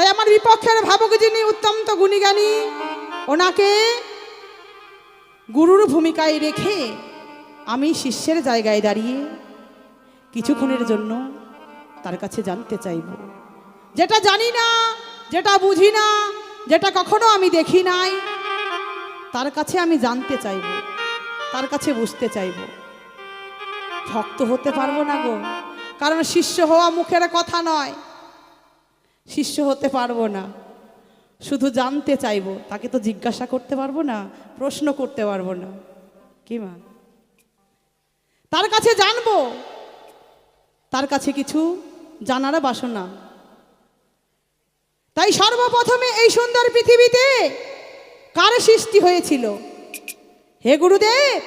তাই আমার বিপক্ষের ভাবক যিনি অত্যন্ত গুণীজ্ঞানী, ওনাকে গুরুর ভূমিকায় রেখে আমি শিষ্যের জায়গায় দাঁড়িয়ে কিছুক্ষণের জন্য তার কাছে জানতে চাইব। যেটা জানি না, যেটা বুঝি না, যেটা কখনো আমি দেখি নাই, তার কাছে আমি জানতে চাইব, তার কাছে বুঝতে চাইব। ভক্ত হতে পারবো না গো, কারণ শিষ্য হওয়া মুখের কথা নয়। শিষ্য হতে পারবো না, শুধু জানতে চাইব। তাকে তো জিজ্ঞাসা করতে পারবো না, প্রশ্ন করতে পারবো না। কি মা? তার কাছে জানবো, তার কাছে কিছু জানার বাসনা। তাই সর্বপ্রথমে এই সুন্দর পৃথিবীতে কার সৃষ্টি হয়েছিল? হে গুরুদেব,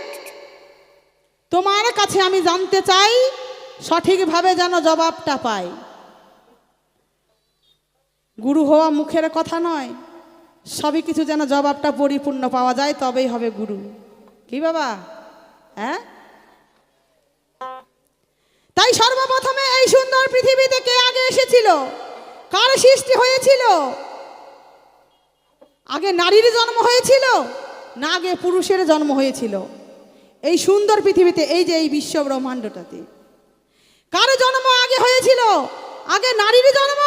তোমার কাছে আমি জানতে চাই, সঠিকভাবে যেন জবাবটা পাই। গুরু হওয়া মুখের কথা নয়, সবই কিছু যেন জবাবটা পরিপূর্ণ পাওয়া যায়, তবেই হবে গুরু। কি বাবা? হ্যাঁ। তাই সর্বপ্রথমে এই সুন্দর পৃথিবীতে কে আগে এসেছিল? কার সৃষ্টি হয়েছিল? আগে নারীর জন্ম হয়েছিল না আগে পুরুষের জন্ম হয়েছিল? এই সুন্দর পৃথিবীতে, এই যে এই বিশ্ব ব্রহ্মাণ্ডটাতে কার জন্ম আগে হয়েছিল? আগে নারীর জন্ম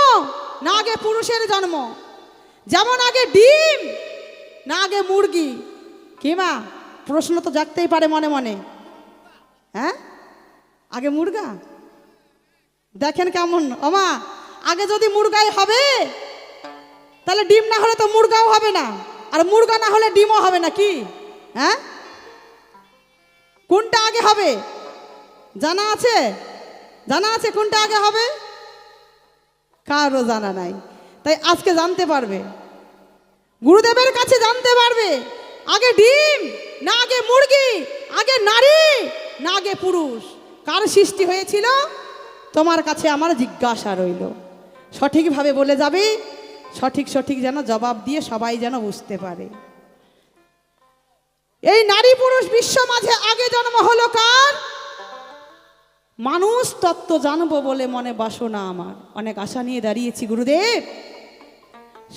না আগে পুরুষের জন্ম? যেমন আগে ডিম না আগে মুরগি? কি মা? প্রশ্ন তো জাগতেই পারে মনে মনে। হ্যাঁ, আগে মুরগা? দেখেন কেমন ওমা, আগে যদি মুরগাই হবে তাহলে ডিম না হলে তো মুরগাও হবে না, আর মুরগা না হলে ডিমও হবে না। কি? হ্যাঁ, কোনটা আগে হবে জানা আছে? জানা আছে কোনটা আগে হবে? কারো জানা নাই। তাই আজকে জানতে পারবে, গুরুদেবের কাছে জানতে পারবে, আগে ডিম না আগে মুরগি, আগে নারী না আগে পুরুষ, কার সৃষ্টি হয়েছিল? তোমার কাছে আমার জিজ্ঞাসা রইল। সঠিকভাবে বলে যাবে, সঠিক সঠিক যেন জবাব দিয়ে সবাই যেন বুঝতে পারে। এই নারী পুরুষ বিশ্ব মাঝে আগে জন্ম হলো কার? মানুষ তত্ত্ব জানবো বলে মনে বাসনা আমার, অনেক আশা নিয়ে দাঁড়িয়েছি গুরুদেব,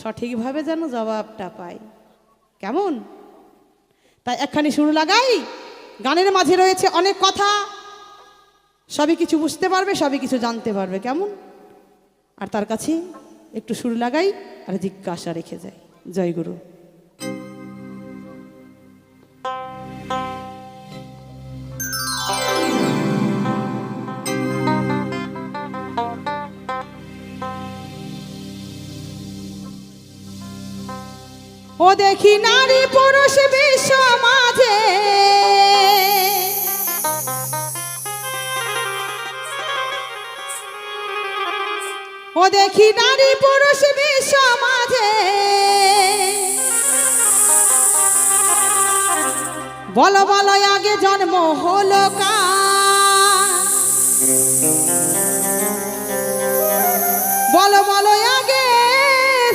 সঠিকভাবে যেন জবাবটা পাই। কেমন? তাই একখানি সুর লাগাই, গানের মাঝে রয়েছে অনেক কথা, সবই কিছু বুঝতে পারবে, সবই কিছু জানতে পারবে। কেমন? আর তার কাছে একটু সুর লাগাই আর জিজ্ঞাসা রেখে যাই। জয় গুরু। ও দেখি নারী পুরুষ বিশ্ব মাঝে, ও দেখি নারী পুরুষ বিশ্ব মাঝে, বলো বলো আগে জন্ম হলো কার? বলো বলো আগে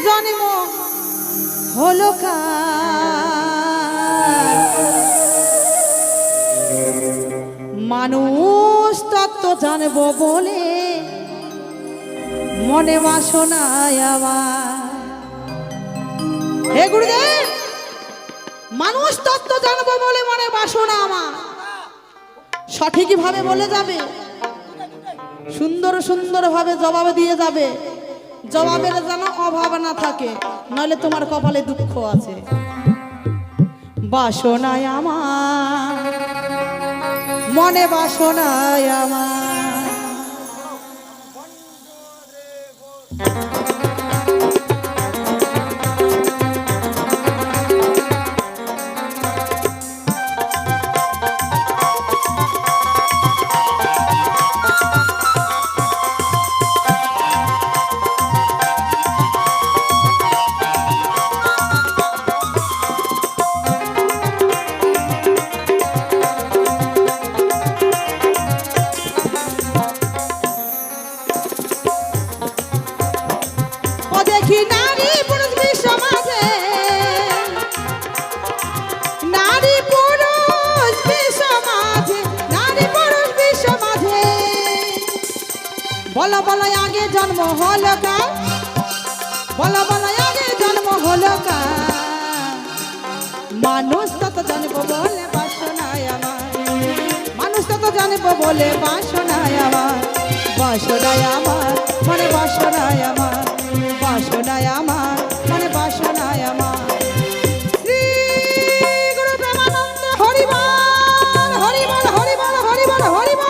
জন্ম হলো কার? মানুষ তত্ত্ব জানবো বলে মনে বাসনায় আমার। হে গুরুদেব, মানুষ তত্ত্ব জানবো বলে মনে বাসনা আমার, সঠিকভাবে বলে যাবে, সুন্দর সুন্দর ভাবে জবাব দিয়ে যাবে। জবাবের যেন অভাব না থাকে, নইলে তোমার কপালে দুঃখ আছে। বাসনায় আমার, মনে বাসনায় আমার। বলো বলো আগে জন্ম হলো কার? বলো বলো আগে জন্ম হলো কার? মানুষ তত জানবো বলে বাসনায় আমার, মানুষ তত জানবো বলে বাসনায় আমার, বাসনায় আমার মানে বাসনায় আমার, বাসনায় আমার মানে বাসনায় আমার। শ্রী গুরু প্রেমানন্দ হরি বল, হরি বল, হরি বল, হরি বল, হরি বল।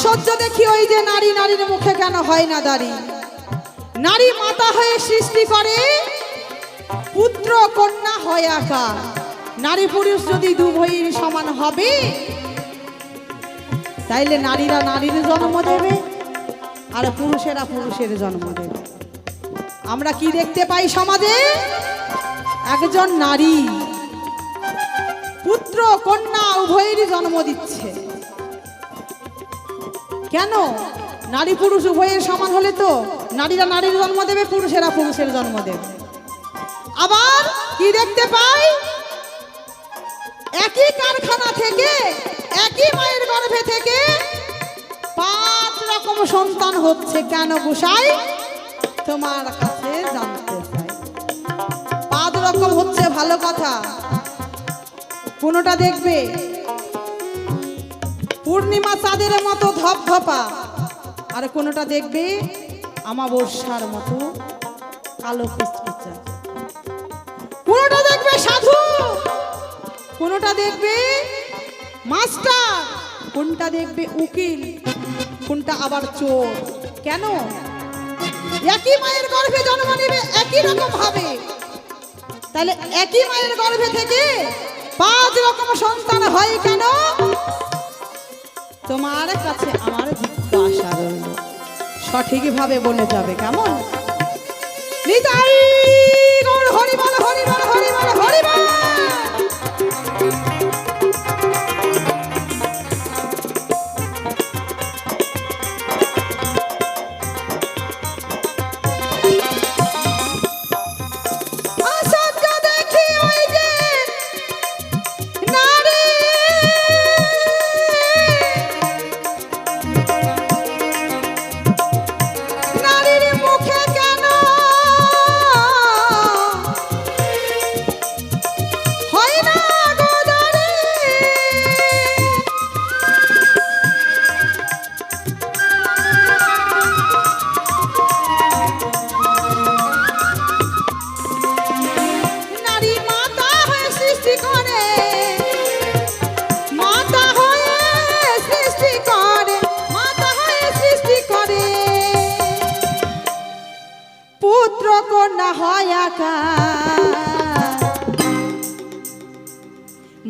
সহ্য দেখি ওই যে নারী, নারীর মুখে কেন হয় না দাড়ি? নারী মাতা হয়ে সৃষ্টি করে, পুত্র কন্যা হয় আকার। নারী পুরুষ যদি দুভয়ের সমান হবে, তাইলে নারীরা নারীর জন্ম দেবে আর পুরুষেরা পুরুষের জন্ম দেবে। আমরা কি দেখতে পাই সমাজে? একজন নারী পুত্র কন্যা উভয়েরই জন্ম দিচ্ছে। কেন? নারী পুরুষ উভয়ের সমান হলে তো নারীরা নারীর জন্ম দেবে, পুরুষেরা পুরুষের জন্ম দেবে। আবার কি দেখতে পাই? একই কারখানা থেকে, একই মায়ের গর্ভে থেকে 5 রকম সন্তান হচ্ছে। কেন গোসাই? তোমার কাছে জানতে চাই। 5 রকম হচ্ছে ভালো কথা, কোনটা দেখবে পূর্ণিমা চাঁদের মতো ধপধপা, আর কোনটা দেখবে আমাবস্যার মতো কালো পিচপিচা। কোনটা দেখবে সাধু, কোনটা দেখবে মাস্টার, কোনটা দেখবে উকিল, কোনটা আবার চোর। কেন? একই মায়ের গর্ভে জন্ম নেবে একই রকম ভাবে, তাহলে একই মায়ের গর্ভে থেকে 5 রকম সন্তান হয় কেন? তোমার কাছে আমার জিজ্ঞাসা রইল, সঠিকভাবে বলে যাবে। কেমন? নিতাই গৌর হরি বল, হরি বল, হরি বল, হরি বল।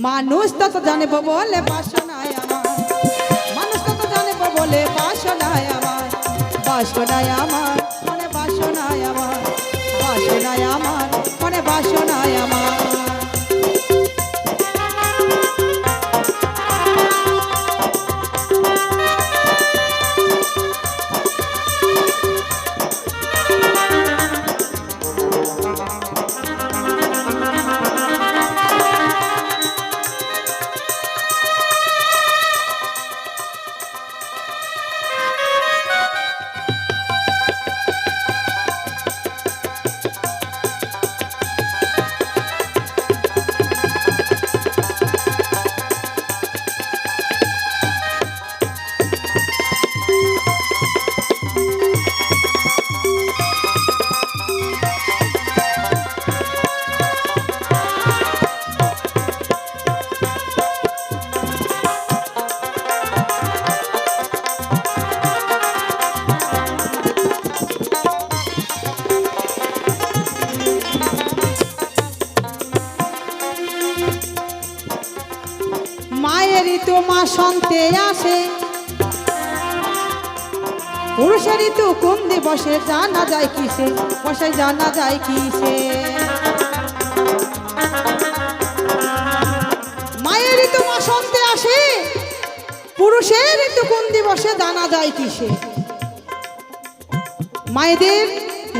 মানুষ তত জানব বলে বাসনায় আমার, মানুষ তত জানব বলে বাসনায় আমার, বাসনায় আমার মানে বাসনায় আমার, বাসনায় আমার মানে বাসনায় আমার। বসন্তে আসে, পুরুষের ঋতু কোন দিবসে জানা যায় কিসে, বসে জানা যায় কিসে। মায়ের ঋতু বসন্তে আসে, পুরুষের ঋতু কোন দিবসে জানা যায় কিসে। মায়েদের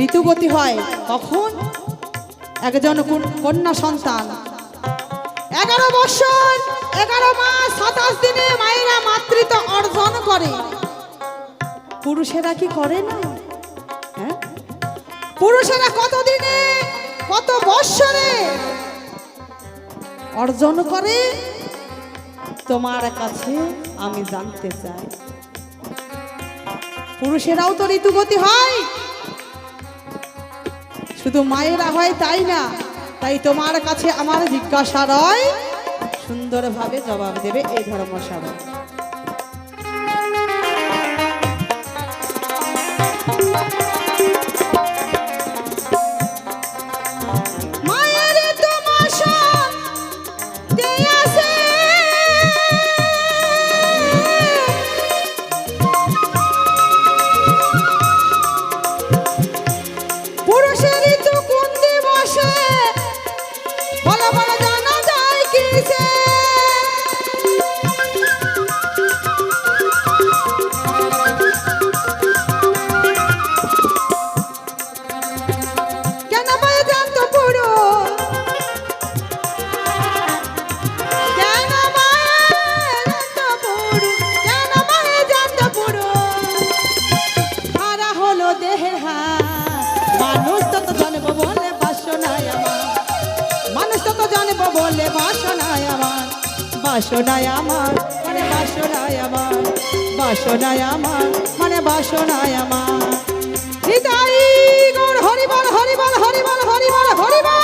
ঋতুগতি হয় কখন? একজন কন্যা সন্তান 11 বছর 11 মাস 27 দিনে মায়েরা মাতৃত্ব অর্জন করে। পুরুষেরা কি করে না? হ্যাঁ, পুরুষেরা কত দিনে কত বৎসরে অর্জন করে তোমার কাছে আমি জানতে চাই। পুরুষেরাও তো ঋতুগতি হয়, শুধু মায়েরা হয় তাই না। তাই তোমার কাছে আমার জিজ্ঞাসা রয়, সুন্দরভাবে জবাব দেবে এই ধর্মসভা। বাসনায় আমার মানে বাসনায় আমার, বাসনায় আমার মানে বাসনায় আমার। হৃদয় গৌর হরিবল হরিবল হরিবল হরিবল হরিবল।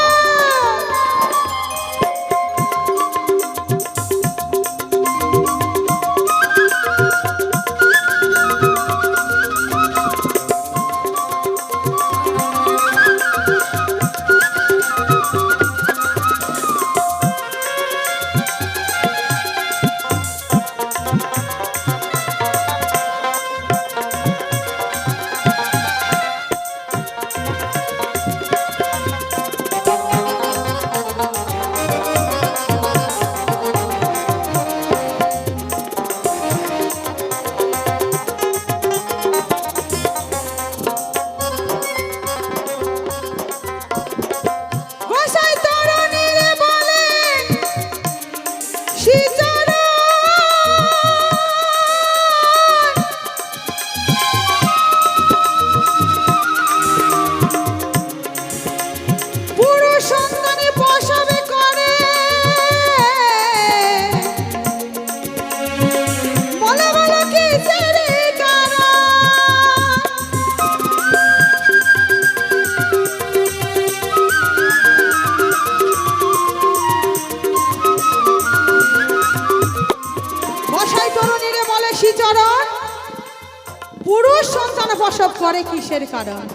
পুরুষ সন্তান প্রসব করে কিসের কারণ?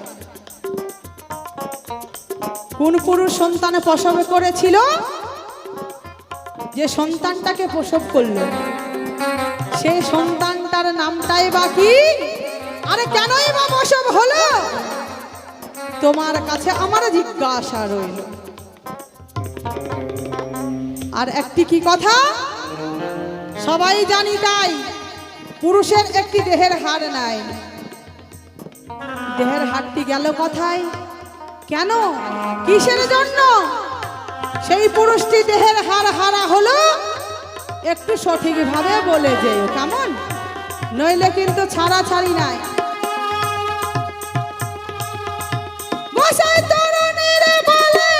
কোন পুরুষ সন্তান প্রসব করেছিল? যে সন্তানটাকে প্রসব করলো সেই সন্তানটার নামটাই বাকি। আরে কেনই বা প্রসব হলো? তোমার কাছে আমার জিজ্ঞাসা রইল। আর একটি কি কথা সবাই জানি তাই, পুরুষের একটি দেহের হাড় নাই। দেহের হাড়টি গেল কোথায়? কেন? কিসের জন্য সেই পুরুষটি দেহের হাড় হারা হলো? একটু সঠিকভাবে বলে যেও কেমন, নইলে কিন্তু ছাড়াছাড়ি নাই। মশাই তরুণীর বলে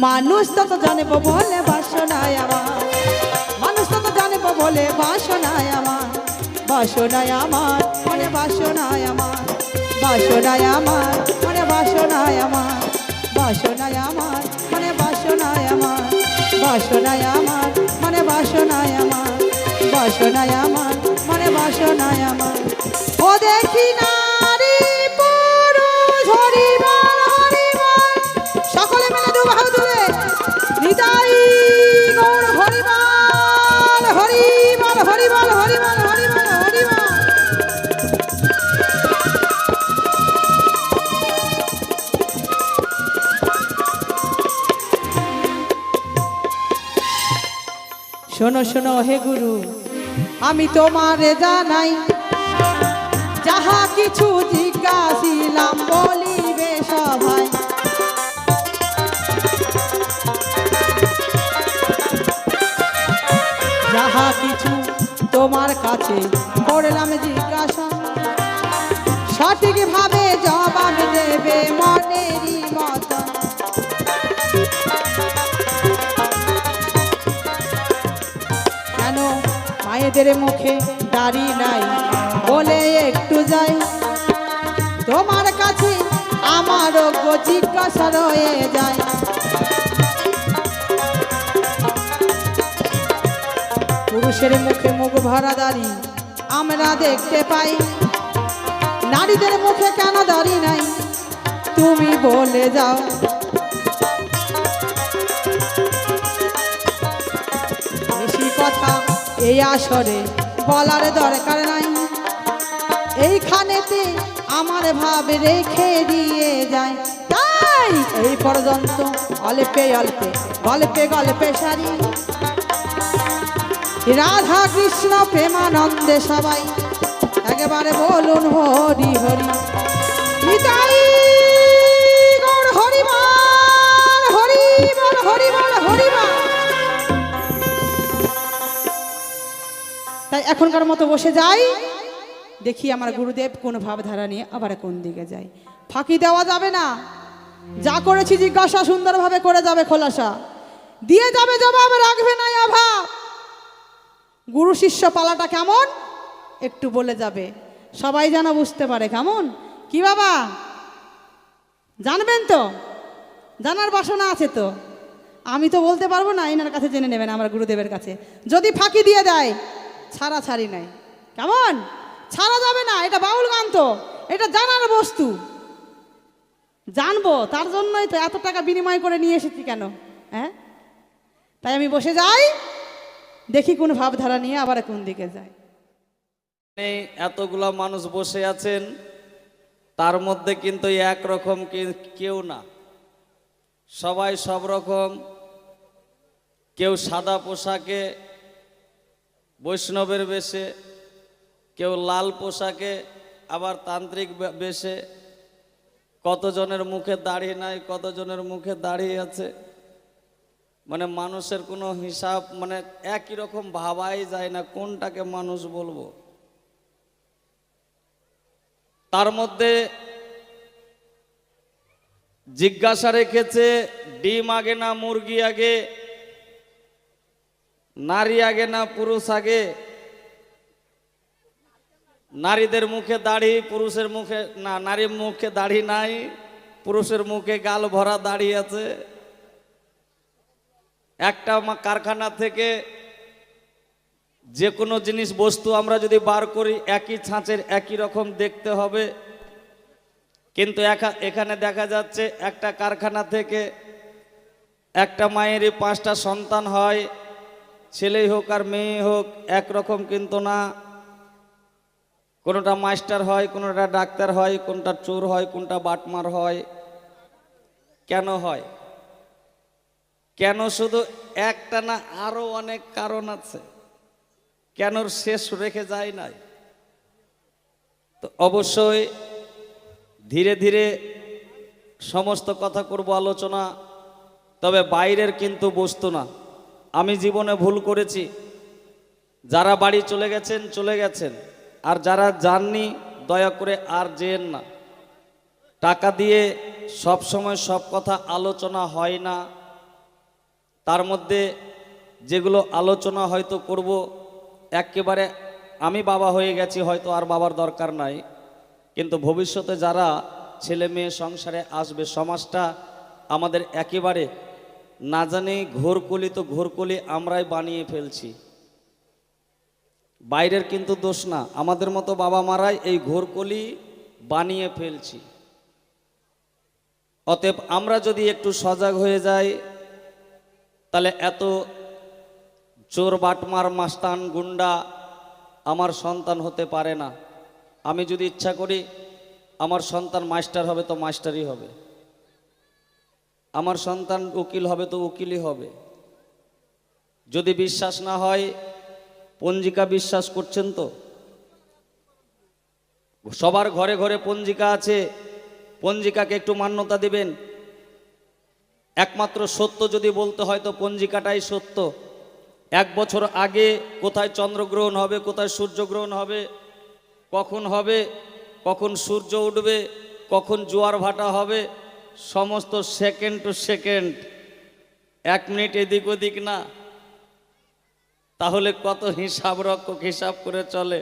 মানুষ তত জানবো বলে বাসনায় আমার, মানুষ তত জানবো বলে বাসনায় আমার, বাসনায় আমার মানে বাসনায় আমার, বাসনায় আমার মানে বাসনায় আমার, বাসনায় আমার মানে বাসনায় আমার, বাসনায় আমার মানে বাসনায় আমার, বাসনায় আমার মানে বাসনায় আমার। ও দেখি নারী পুরুষ হরিবল হরিবল, সকলে মিলে দু বাহু তুলে নিতাই গৌর হরিবল হরিবল হরিবল হরিবল হরিবল হরিবল। শোনো শোনো হে গুরু, আমি তোমারে জানাই, যাহা কিছু জিজ্ঞাসিলাম বলিবে সভায়। যাহা কিছু তোমার কাছে করলাম জিজ্ঞাসা, সঠিকভাবে জবাব দেবে মনেরই মত। কেন মায়েদের মুখে দাড়ি নাই বলে একটু যাই, তোমার কাছে আমারও জিজ্ঞাসা রয়ে যায়। পুরুষের মুখে মুখ ভরা দাড়ি আমরা দেখতে পাই, নারীদের মুখে কেন দাড়ি নাই তুমি বলে যাও। বেশি কথা এই আসরে বলার দরকার নাই, এইখানেতে আমার ভাব রেখে দিয়ে যায়। তাই এই পর্যন্ত অল্পে অল্পে গল্পে গল্পে সারি, রাধা কৃষ্ণ প্রেমানন্দে সবাই একেবারে বলুন হরি হরি। নিতাই গৌর হরিবল হরিবল হরিবল হরিবল। তাই এখনকার মতো বসে যাই, দেখি আমার গুরুদেব কোন ভাবধারা নিয়ে আবার কোন দিকে যায়। ফাঁকি দেওয়া যাবে না, যা করেছি জিজ্ঞাসা সুন্দরভাবে করে যাবে খোলাসা, দিয়ে যাবে জবাব, রাখবে না অভাব। গুরু শিষ্য পালাটা কেমন একটু বলে যাবে, সবাই যেন বুঝতে পারে। কেমন কি বাবা জানবেন তো? জানার বাসনা আছে তো? আমি তো বলতে পারবো না, এনার কাছে জেনে নেবেন আমার গুরুদেবের কাছে। যদি ফাঁকি দিয়ে দেয় ছাড়া ছাড়ি নাই, কেমন ছাড়া যাবে না। এটা বাউল গান তো, এটা জানার বস্তু, জানবো তার জন্যই তো এত টাকা বিনিময় করে নিয়ে এসেছি। কেন হ্যাঁ? তাই আমি বসে যাই, দেখি কোন ভাবধারা নিয়ে আবার কোন দিকে যায়। এতগুলা মানুষ বসে আছেন, তার মধ্যে কিন্তু একরকম কেউ না, সবাই সব রকম। কেউ সাদা পোশাকে বৈষ্ণবের বেশে, কেউ লাল পোশাকে, আবার তান্ত্রিক বেশে। কতজনের মুখে দাড়ি নাই, কতজনের মুখে দাড়ি আছে। মানে মানুষের কোনো হিসাব, মানে একই রকম ভাবাই যায় না কোনটাকে মানুষ বলবো। তার মধ্যে জিজ্ঞাসা রেখেছে, ডিম আগে না মুরগি আগে, নারী আগে না পুরুষ আগে। নারীদের মুখে দাড়ি, পুরুষের মুখে না, নারীর মুখে দাড়ি নাই, পুরুষের মুখে গাল ভরা দাড়ি আছে। একটা কারখানা থেকে যে কোনো জিনিস বস্তু আমরা যদি বার করি, একই ছাঁচের একই রকম দেখতে হবে। কিন্তু এখানে দেখা যাচ্ছে একটা কারখানা থেকে একটা মায়েরই 5টা সন্তান হয়, ছেলেই হোক আর মেয়ে হোক, একরকম কিন্তু না। কোনোটা মাস্টার হয়, কোনোটা ডাক্তার হয়, কোনটা চোর হয়, কোনটা বাটমার হয়। কেন হয়? কেন শুধু একটা না, আরো অনেক কারণ আছে, কেন শেষ রেখে যায় নাই। তো অবশ্যই ধীরে ধীরে সমস্ত কথা করব আলোচনা, তবে বাইরের কিন্তু বস্তু না। আমি জীবনে ভুল করেছি, যারা বাড়ি চলে গেছেন চলে গেছেন, আর যারা যাননি দয়া করে আর যেন না। টাকা দিয়ে সব সময় সব কথা আলোচনা হয় না, তার মধ্যে যেগুলো আলোচনা হয়তো করব, একেবারে আমি বাবা হয়ে গেছি, হয়তো আর বাবার দরকার নাই, কিন্তু ভবিষ্যতে যারা ছেলে মেয়ে সংসারে আসবে, সমাজটা আমাদের একেবারে না জানি ঘোরকলি, তো ঘোরকলি আমরাই বানিয়ে ফেলছি। বাইরের কিন্তু দোষ না, আমাদের মতো বাবা মারাই এই ঘোরকলি বানিয়ে ফেলছি। অতএব আমরা যদি একটু সজাগ হয়ে যাই, তাহলে এত চোর বাটমার মাস্তান গুন্ডা আমার সন্তান হতে পারে না। আমি যদি ইচ্ছা করি আমার সন্তান মাস্টার হবে তো মাস্টারই হবে, আমার সন্তান উকিল হবে তো উকিলই হবে। যদি বিশ্বাস না হয়, পঞ্জিকা বিশ্বাস করছেন তো? সবার ঘরে ঘরে পঞ্জিকা আছে, পঞ্জিকাকে একটু মান্যতা দিবেন। একমাত্র সত্য যদি বলতে হয় তো পঞ্জিকাটাই সত্য। 1 বছর আগে কোথায় চন্দ্রগ্রহণ হবে, কোথায় সূর্যগ্রহণ হবে, কখন সূর্য উঠবে, কখন জোয়ার ভাটা হবে, সমস্ত সেকেন্ড টু সেকেন্ড, 1 মিনিট এদিক ওদিক না। তাহলে কত হিসাব রক্ষক হিসাব করে চলে।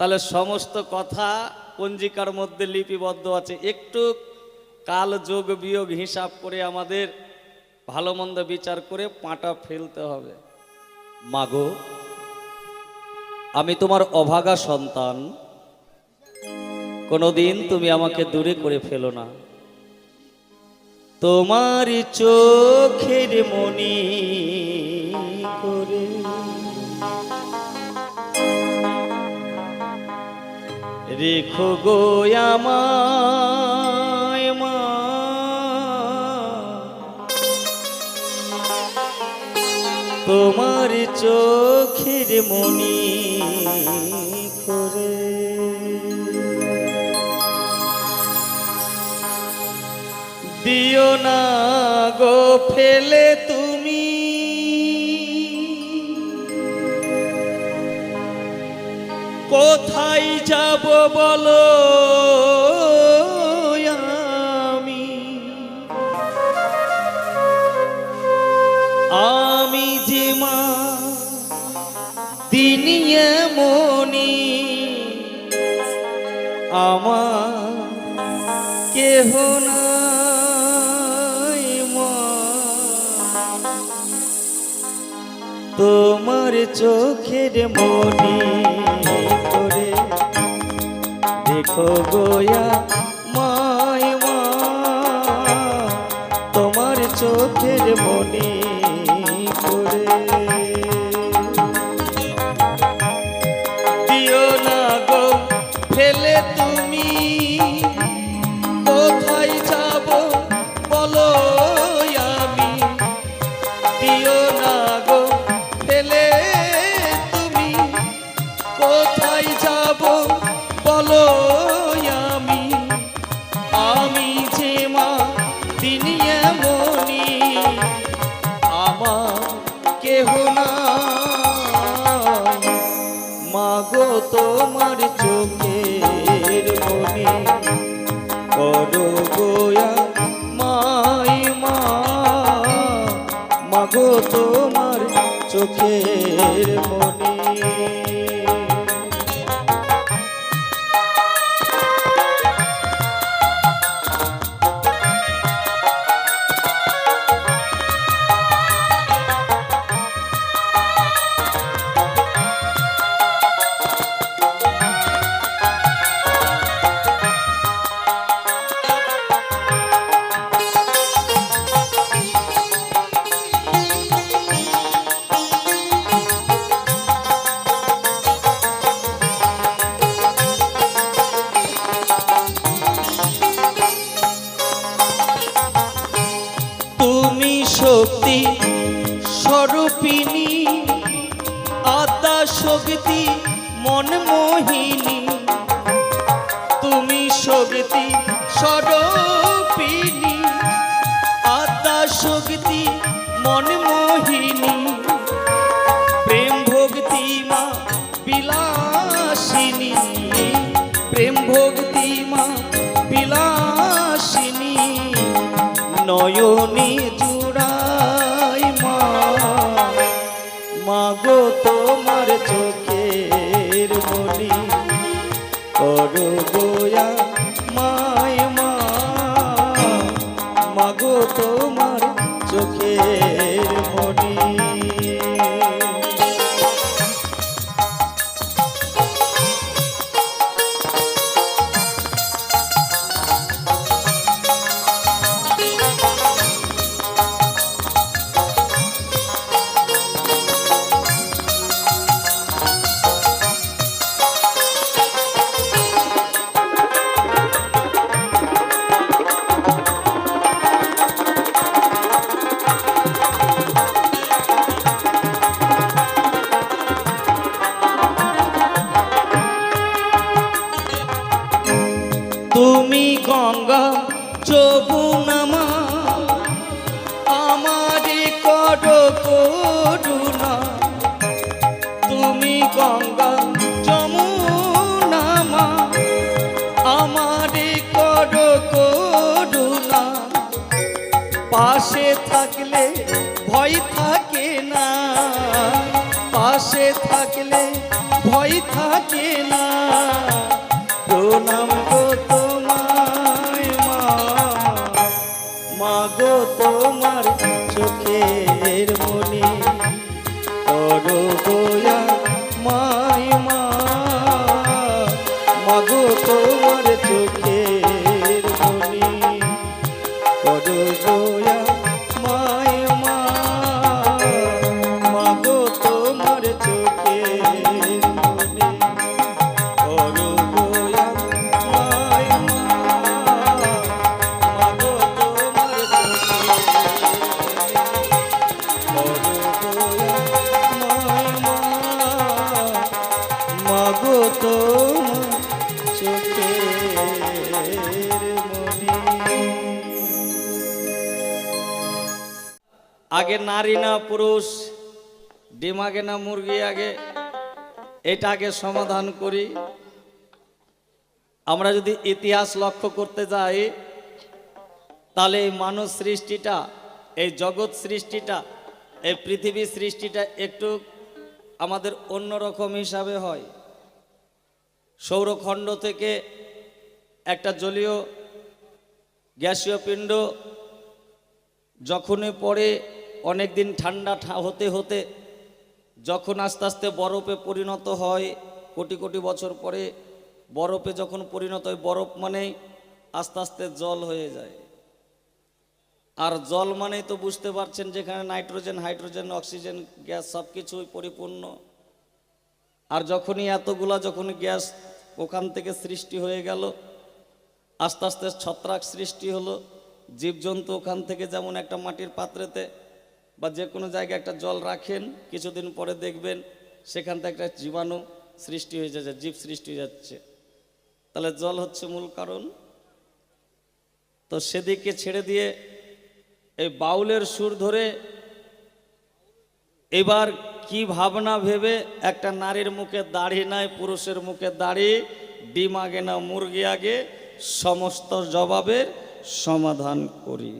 তাহলে সমস্ত কথা পঞ্জিকার মধ্যে লিপিবদ্ধ আছে। একটু কাল যোগ বিয়োগ হিসাব করে আমাদের ভালো মন্দ বিচার করে পাটা ফেলতে হবে। মাগো, আমি তোমার অভাগা সন্তান, কোনোদিন তুমি আমাকে দূরে করে ফেলো না। তোমার চোখের মনি করে রেখো গো আমায় মা, তোমার চোখের মনি করে। দিও না গো ফেলে তুমি, কোথায় যাব বলো আমি যে মা দিনিয়ে মনি, আমার কেহ নাই মা। তোমার চোখের মনি করে দেখো গোয়া মায় মা, তোমার চোখের মনি করে। দিও না গো ফেলে তুমি, কোথায় যাব বলো আমি। দিও না গো ফেলে তুমি, কোথায় যাব বলো আমি। আমি যে মা দিনিয়ে মনি, আমার কেহ নাই। মাগো তোমার চোখের মনি করো গোয়া মাই মা, মাগো তোমার চোখের মনি। শক্তি স্বরূপিণী, আদ্যা শক্তি মন মোহিনী। তুমি শক্তি স্বরূপিণী, আদ্যা শক্তি মন মোহিনী। প্রেম ভক্তি মা বিলাসিনী, প্রেম ভক্তি মা বিলাসিনী। নয়নে জুড়ায় করো করুণা, তুমি গঙ্গা যমুনা মা, আমারে করো করুণা, পাশে থাকলে ভয় থাকে না, পাশে থাকলে ভয় থাকে না। প্রণাম গো তোমায় মা, মাগো তোমার চোখের মনি, করো গোয়া মাই মা, মাগো তোমার চোখের মনি, করো গোয়া মাই মা, মাগো তোমার চোখের মনি, করো গোয়া মাই মা, মাগো তোমার মাগো তোমার চোখের মনি। আগে নারী না পুরুষ, ডিম আগে না মুরগি আগে, এটা আগে সমাধান করি। আমরা যদি ইতিহাস লক্ষ্য করতে যাই, তাহলে এই মানব সৃষ্টিটা, এই জগৎ সৃষ্টিটা, এই পৃথিবী সৃষ্টিটা একটু আমাদের অন্যরকম হিসাবে হয়। সৌরখণ্ড থেকে একটা জলীয় গ্যাসীয় পিণ্ড যখনই পড়ে, অনেক দিন ঠান্ডা হতে হতে যখন আস্তে আস্তে বরফে পরিণত হয়, কোটি কোটি বছর পরে বরফে যখন পরিণত হয়, বরফ মানেই আস্তে আস্তে জল হয়ে যায়। আর জল মানেই তো বুঝতে পারছেন, যেখানে নাইট্রোজেন, হাইড্রোজেন, অক্সিজেন গ্যাস সব কিছুই পরিপূর্ণ। আর যখনই এতগুলা যখন গ্যাস ওখান থেকে সৃষ্টি হয়ে গেল, আস্তে আস্তে ছত্রাক সৃষ্টি হলো, জীবজন্তু ওখান থেকে, যেমন একটা মাটির পাত্রেতে বা যে কোনো জায়গায় একটা জল রাখেন, কিছুদিন পরে দেখবেন সেখান থেকে একটা জীবাণু সৃষ্টি হয়ে যাচ্ছে, জীব সৃষ্টি হয়ে যাচ্ছে। তাহলে জল হচ্ছে মূল কারণ। তো সেদিকে ছেড়ে দিয়ে এই বাউলের সুর ধরে এবার কি ভাবনা ভেবে, একটা নারীর মুখে দাড়ি নাই, পুরুষের মুখে দাড়ি, ডিম আগে না মুরগি আগে, সমস্ত জবাবের সমাধান করি।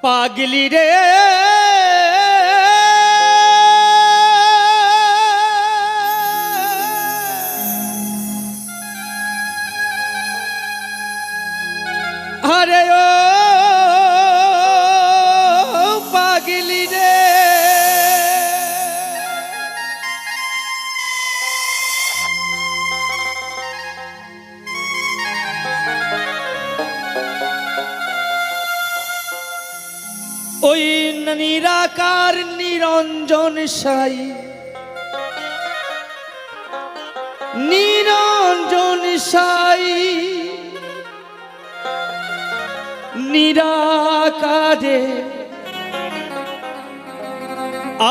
পাগলি রে আরে ও পাগলি রে, ওই নিরাকার নিরঞ্জন সাই, নিরঞ্জন সাই, নিরাকারে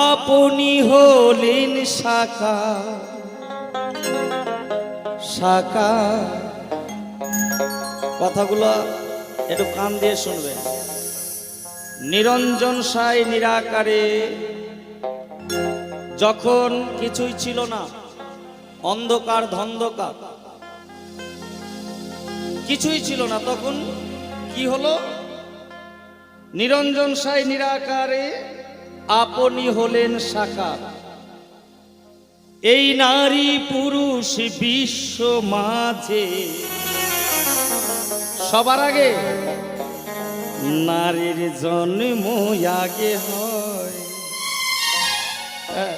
আপনি হলেন শাখা শাখা। কথাগুলো একটু কান দিয়ে শুনবেন। নিরঞ্জন সাই নিরাকারে, যখন কিছুই ছিল না, অন্ধকার ধন্ধকার কিছুই ছিল না, তখন কি হলো? নিরঞ্জন সাই নিরাকারে আপনি হলেন সাকার। এই নারী পুরুষ বিশ্ব মাঝে সবার আগে নারীর জন্ম আগে হয়। হ্যাঁ।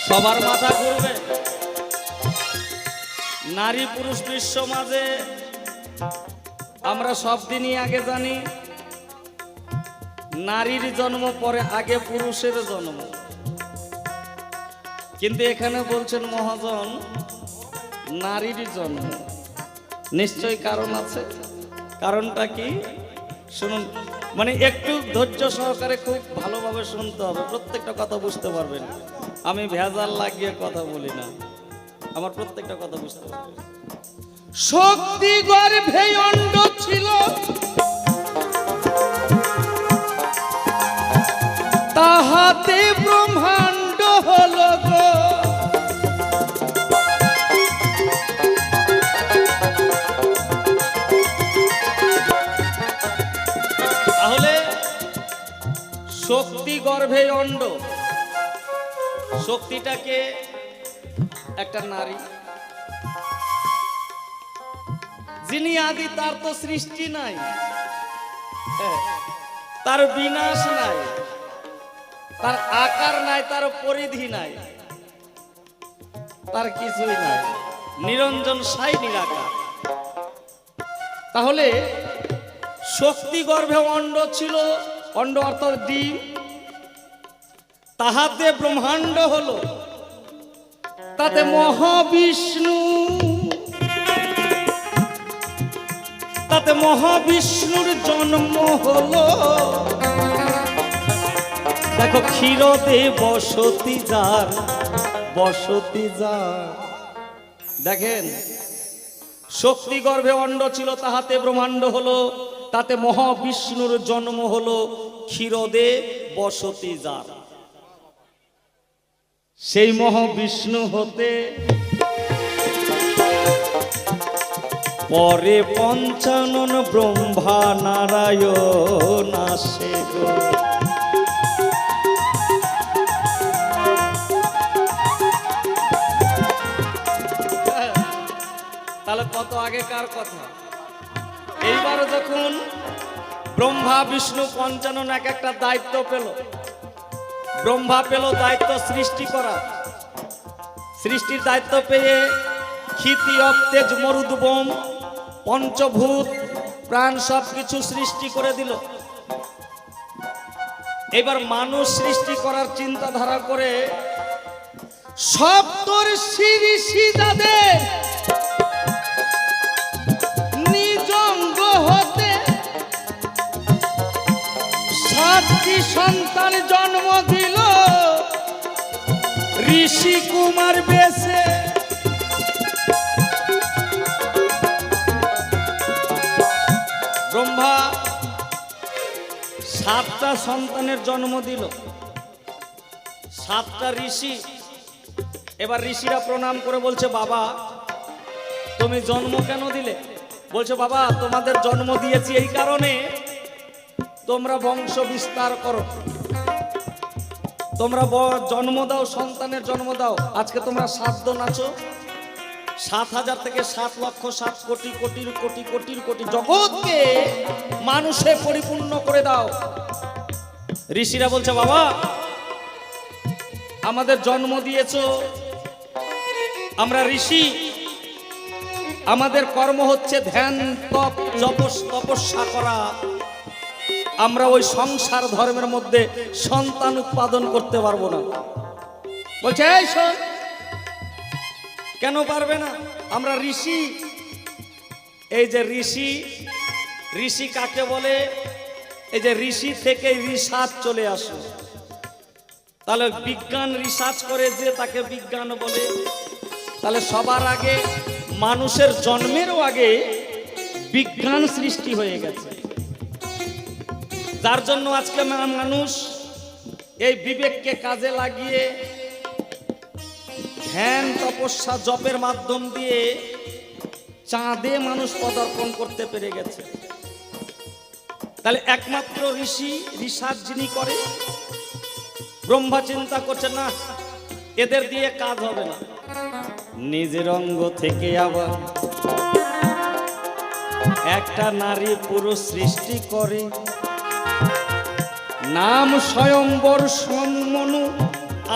সবার মাথা ঘুরবে। নারী পুরুষ বিশ্ব মাঝে আমরা সব দিনই আগে জানি নারীর জন্ম পরে আগে পুরুষের জন্ম, কিন্তু এখানে বলছেন মহাজন নারীর জন্ম। নিশ্চয়ই কারণ আছে। কারণটা কি শুনুন, মানে একটু ধৈর্য সহকারে খুব ভালোভাবে শুনতে হবে, প্রত্যেকটা কথা বুঝতে পারবেন। আমি ভেজাল লাগিয়ে কথা বলি না, আমার প্রত্যেকটা কথা বুঝতে পারবেন। শক্তি গর্ভে অণ্ড ছিল, তাহাতে ব্রহ্মাণ্ড হলো গো। তাহলে শক্তি গর্ভে অণ্ড, শক্তিটাকে একটা নারী, যিনি আদি তার তো সৃষ্টি নাই, তার বিনাশ নাই, তার আকার নাই, তার পরিধি নাই, তার কিছুই নাই, নিরঞ্জন সাই নিরাকার। তাহলে শক্তি গর্ভে অণ্ড ছিল, অণ্ড অর্থাৎ ডিম, তাহাতে ব্রহ্মাণ্ড হলো, তাতে মহাবিষ্ণু, তাতে মহাবিষ্ণুর জন্ম হলো। দেখো ক্ষীরদে বসতি যার, বসতি যার। দেখেন শক্তি গর্ভে অণ্ড ছিল, তাহাতে ব্রহ্মাণ্ড হলো, তাতে মহাবিষ্ণুর জন্ম হলো, ক্ষীরদে বসতি যার। সেই মহাবিষ্ণু হতে পরে পঞ্চানন ব্রহ্মা নারায়ণ আসে গো। তাহলে কত আগেকার কথা। এইবার যখন ব্রহ্মা বিষ্ণু পঞ্চানন এক একটা দায়িত্ব পেল, ব্রহ্মা পেল দায়িত্ব সৃষ্টি করা, সৃষ্টির দায়িত্ব পেয়ে ক্ষিতি অতেজ মরুদ্বোম পঞ্চভূত প্রাণ সবকিছু সৃষ্টি করে দিল। এবার মানুষ সৃষ্টি করার চিন্তাধারা করে সপ্তর্ষি ঋষি যাদের নিজ অঙ্গ হতে 7টি সন্তান জন্ম দিল ঋষি কুমার বেশে। ব্রহ্মা 7টা সন্তানের জন্ম দিল, 7টা ঋষি। এবার ঋষিরা প্রণাম করে বলছে, বাবা তুমি জন্ম কেন দিলে? বলছে, বাবা তোমাদের জন্ম দিয়েছি এই কারণে তোমরা বংশ বিস্তার করো, তোমরা জন্ম দাও, সন্তানের জন্ম দাও। আজকে তোমরা 7 নাচো, 7,000 থেকে 7 লক্ষ 7 কোটি কোটির কোটি কোটির কোটি জগৎকে মানুষে পরিপূর্ণ করে দাও। ঋষিরা বলছে, বাবা আমাদের জন্ম দিয়েছো, আমরা ঋষি, আমাদের কর্ম হচ্ছে ধ্যান তপ তপস্যা করা, আমরা ওই সংসার ধর্মের মধ্যে সন্তান উৎপাদন করতে পারবো না। বলছে, এই শোন, কেন পারবে না? আমরা ঋষি। এই যে ঋষি, ঋষি কাকে বলে? এই যে ঋষি থেকে রিসার্চ চলে আসে। তাহলে বিজ্ঞান রিসার্চ করে যে তাকে বিজ্ঞান বলে, তাহলে সবার আগে মানুষের জন্মেরও আগে বিজ্ঞান সৃষ্টি হয়ে গেছে, যার জন্য আজকে মানুষ এই বিবেককে কাজে লাগিয়ে ধ্যান তপস্যা জপের মাধ্যম দিয়ে চাঁদে মানুষ পদার্পণ করতে পেরে গেছে। তাহলে একমাত্র ঋষি রিসার্চ যিনি করে, ব্রহ্মা চিন্তা করছে না এদের দিয়ে কাজ হবে না, নিজের অঙ্গ থেকে আবার একটা নারী পুরুষ সৃষ্টি করে, নাম স্বয়ম্বর সম্মনু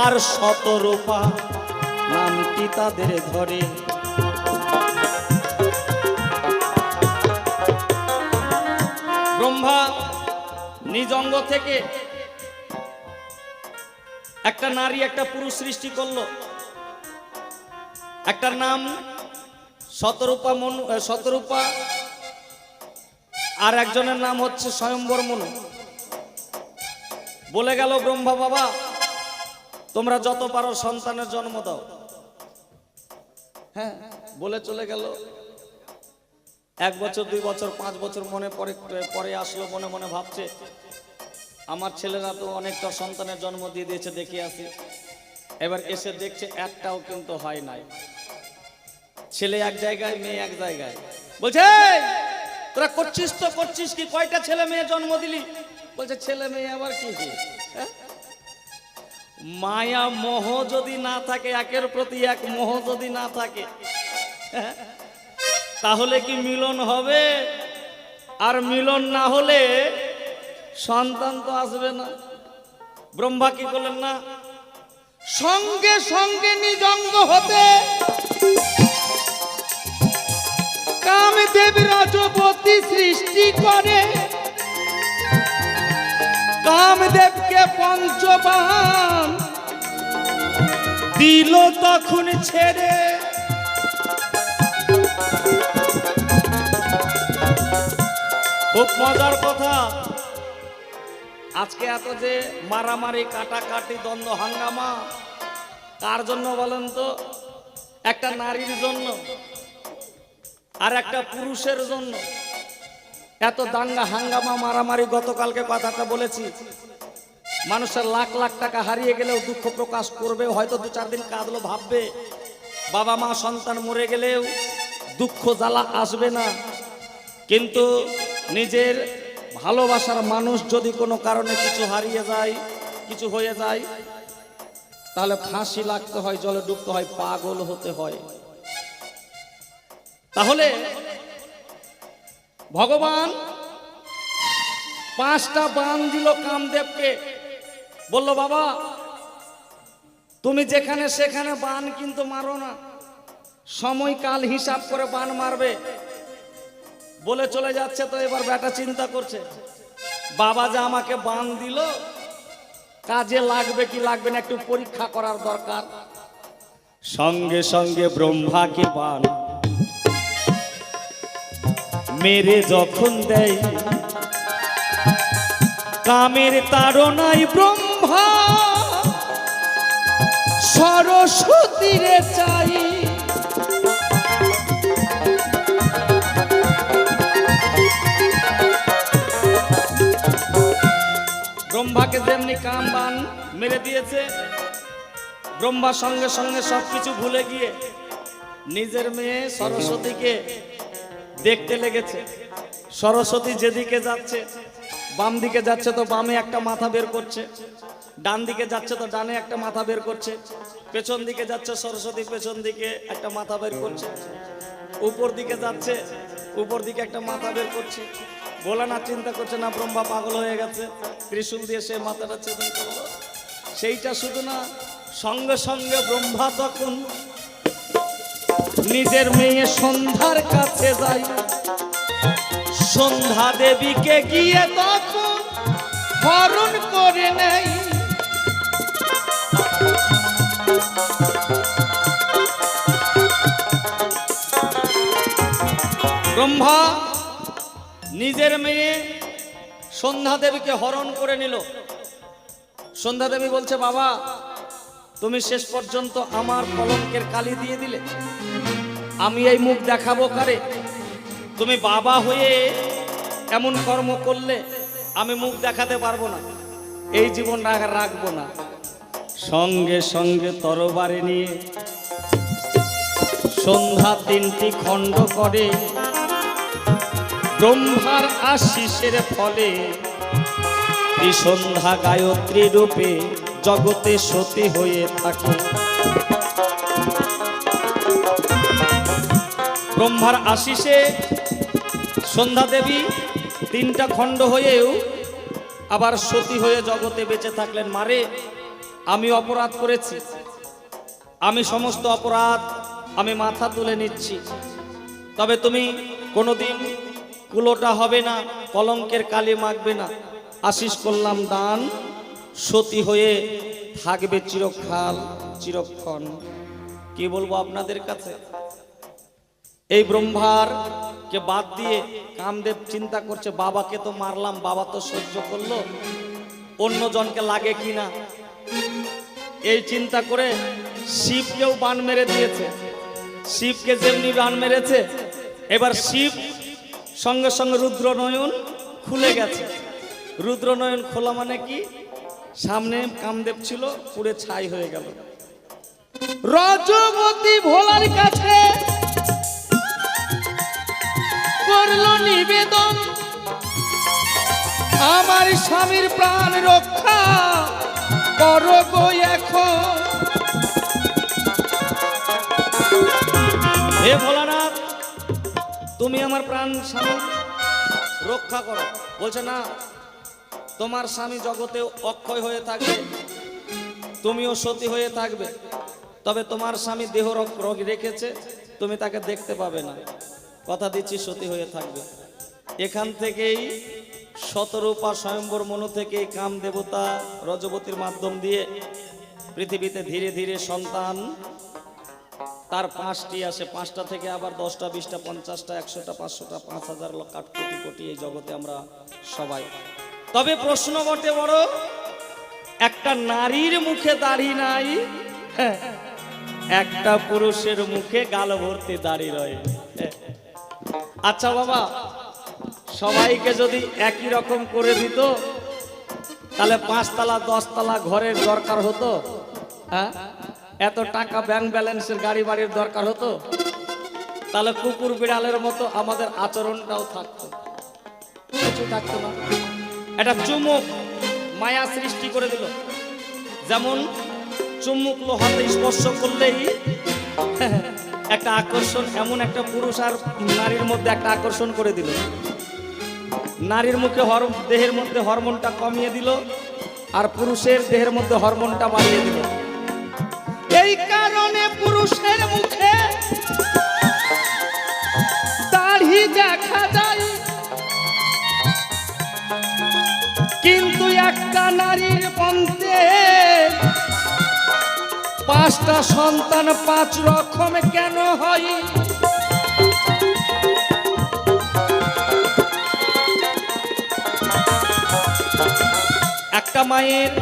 আর শতরূপা নামটি তাদের ধরে। ব্রহ্মা নিজ অঙ্গ থেকে একটা নারী একটা পুরুষ সৃষ্টি করলো, একটা নাম শতরূপা আর একজনের নাম হচ্ছে স্বয়ম্বর মনু। বলে গেল ব্রহ্মা বাবা তোমরা যত পারো সন্তানের জন্ম দাও। হ্যাঁ বলে চলে গেল। 1 বছর 2 বছর 5 বছর মনে পরে আসলো, মনে মনে ভাবছে আমার ছেলেরা তো অনেকটা সন্তানের জন্ম দিয়ে দিয়েছে, দেখে আসি। এবার এসে দেখছে একটাও কিন্তু হয় নাই, ছেলে এক জায়গায় মেয়ে এক জায়গায়। বলছে তোরা করছিস তো করছিস কি, কয়টা ছেলে মেয়ে জন্ম দিলি? বলছে ছেলে মেয়ে আবার কি, মায়া মোহ যদি না থাকে, একের প্রতি এক মোহ যদি না থাকে, তাহলে কি মিলন হবে? আর মিলন না হলে সন্তান তো আসবে না। ব্রহ্মা কি করলেন না, সঙ্গে সঙ্গে নিজ অঙ্গ হতে কামদেব রজপতি সৃষ্টি করে, কামদেবকে পঞ্চবান দিল তখন ছেড়ে। খুব মজার কথা, আজকে এত যে মারামারি কাটাকাটি দ্বন্দ্ব হাঙ্গামা কার জন্য বলেন তো? একটা নারীর জন্য আর একটা পুরুষের জন্য এত দাঙ্গা হাঙ্গামা মারামারি। গতকালকে কথাটা বলেছি, মানুষের লাখ লাখ টাকা হারিয়ে গেলেও দুঃখ প্রকাশ করবে, হয়তো 2-4 দিন কাঁদলো, ভাববে। বাবা মা সন্তান মরে গেলেও দুঃখ জ্বালা আসবে না। কিন্তু নিজের ভালোবাসার মানুষ যদি কোনো কারণে কিছু হারিয়ে যায়, কিছু হয়ে যায়, তাহলে ফাঁসি লাগতে হয়, জলে ডুবতে হয়, পাগল হতে হয়। তাহলে ভগবান 5টা বাণ দিল কামদেবকে, বলল বাবা তুমি যেখানে সেখানে বাণ কিন্তু মারো না, সময়কাল হিসাব করে বাণ মারবে। বলে চলে যাচ্ছে। তো এবার বেটা চিন্তা করছে, বাবা যে আমাকে বাণ দিল কাজে লাগবে কি লাগবে না একটু পরীক্ষা করার দরকার। সঙ্গে সঙ্গে ব্রহ্মাকে বাণ মেরে যখন দেয়, কামের তাড়নায় ব্রহ্মা সরস্বতীরে চাই। ব্রহ্মাকে যেমনি কাম বান মেরে দিয়েছে, ব্রহ্মা সঙ্গে সঙ্গে সবকিছু ভুলে গিয়ে নিজের মেয়ে সরস্বতীকে দেখতে লেগেছে। সরস্বতী যেদিকে যাচ্ছে, বাম দিকে যাচ্ছে তো বামে একটা মাথা বের করছে, ডান দিকে যাচ্ছে তো ডানে একটা মাথা বের করছে, পেছন দিকে যাচ্ছে সরস্বতী পেছন দিকে একটা মাথা বের করছে, উপর দিকে যাচ্ছে উপর দিকে একটা মাথা বের করছে। ভোলানাথ চিন্তা করছে না ব্রহ্মা পাগল হয়ে গেছে, ত্রিশূল দিয়ে সে মাথাটা ছেদন করলো। সেইটা শুধু না, সঙ্গে সঙ্গে ব্রহ্মা তখন নিজের মেয়ে সন্ধ্যার কাছে যায়। সন্ধ্যা দেবীকে গিয়ে তখন হরণ করে নেয়। ব্রহ্মা নিজের মেয়ে সন্ধ্যা দেবীকে হরণ করে নিল। সন্ধ্যা দেবী বলছে বাবা তুমি শেষ পর্যন্ত আমার কলঙ্কের কালি দিয়ে দিলে। আমি এই মুখ দেখাবো কারে? তুমি বাবা হয়ে এমন কর্ম করলে আমি মুখ দেখাতে পারবো না, এই জীবন রাখবো না। সঙ্গে সঙ্গে তরবারি নিয়ে সন্ধ্যা 3টি খণ্ড করে, ব্রহ্মার আশিসের ফলে সন্ধ্যা গায়ত্রী রূপে জগতে সতী হয়ে থাকে। ব্রহ্মার আশিসে সন্ধ্যা দেবী 3টা খণ্ড হয়েও আবার সতী হয়ে জগতে বেঁচে থাকলেন। মারে, আমি অপরাধ করেছি, আমি সমস্ত অপরাধ আমি মাথা তুলে নিচ্ছি, তবে তুমি কোনোদিন কুলোটা হবে না, কলঙ্কের কালি মাখবে না। আশিস করলাম দান, সতী হয়ে থাকবে চিরকাল চিরক্ষণ। কি বলবো আপনাদের কাছে? এই ব্রহ্মার কে বাদ দিয়ে কামদেব চিন্তা করছে, বাবাকে তো মারলাম, বাবা তো সহ্য করলো, অন্য জনকে লাগে কিনা, এই চিন্তা করে শিবকেও বান মেরে দিয়েছে। শিবকে যেমনি বান মেরেছে, এবার শিব সঙ্গে সঙ্গে রুদ্রনয়ন খুলে গেছে। রুদ্রনয়ন খোলা মানে কি? সামনে কামদেব ছিল, পুরে ছাই হয়ে গেল। রজবতী ভোলার কাছে করলো নিবেদন, আমার স্বামীর প্রাণ রক্ষা করো গো এখন। হে ভোলানাথ, তুমি আমার প্রাণ স্বামী রক্ষা করো। বলছে না, তোমার স্বামী জগতে অক্ষয় হয়ে থাকবে, তুমিও সতী হয়ে থাকবে, তবে তোমার স্বামী দেহ রোগ রেখেছে, তুমি তাকে দেখতে পাবে না, কথা দিচ্ছি সতী হয়ে থাকবে। এখান থেকেই শতরূপা স্বয়ম্বর মনু থেকে কাম দেবতা রজবতীর মাধ্যম দিয়ে পৃথিবীতে ধীরে ধীরে সন্তান তার 5টি আসে, 5টা থেকে আবার 10টা 20টা 50টা 100টা 500টা 5000 লক্ষ কোটি কোটি এই জগতে আমরা সবাই। তবে প্রশ্ন বটে বড়, একটা নারীর মুখে দাড়ি নাই, একটা পুরুষের মুখে গাল ভর্তি দাড়ি রয়ে। আচ্ছা বাবা, সবাইকে যদি একই রকম করে দিত, তাহলে 5 তলা 10 তলা ঘরের দরকার হতো? হ্যাঁ, এত টাকা ব্যাংক ব্যালেন্সের গাড়ি বাড়ির দরকার হতো? তাহলে কুকুর বিড়ালের মতো আমাদের আচরণটাও থাকতো? কিছু থাকতো না। একটা চুমুক মায়া সৃষ্টি করে দিল, যেমন চুমুক লোহাতে স্পর্শ করলেই একটা আকর্ষণ, এমন একটা পুরুষ আর নারীর মধ্যে একটা আকর্ষণ করে দিল। নারীর মুখে দেহের মধ্যে হরমোনটা কমিয়ে দিল, আর পুরুষের দেহের মধ্যে হরমোনটা বাড়িয়ে দিল। এই কারণে পুরুষের মুখে দাড়ি দেখা যায়, কিন্তু একটা নারীর মধ্যে 5টা সন্তান 5 রকম কেন হয়? একটা মায়ের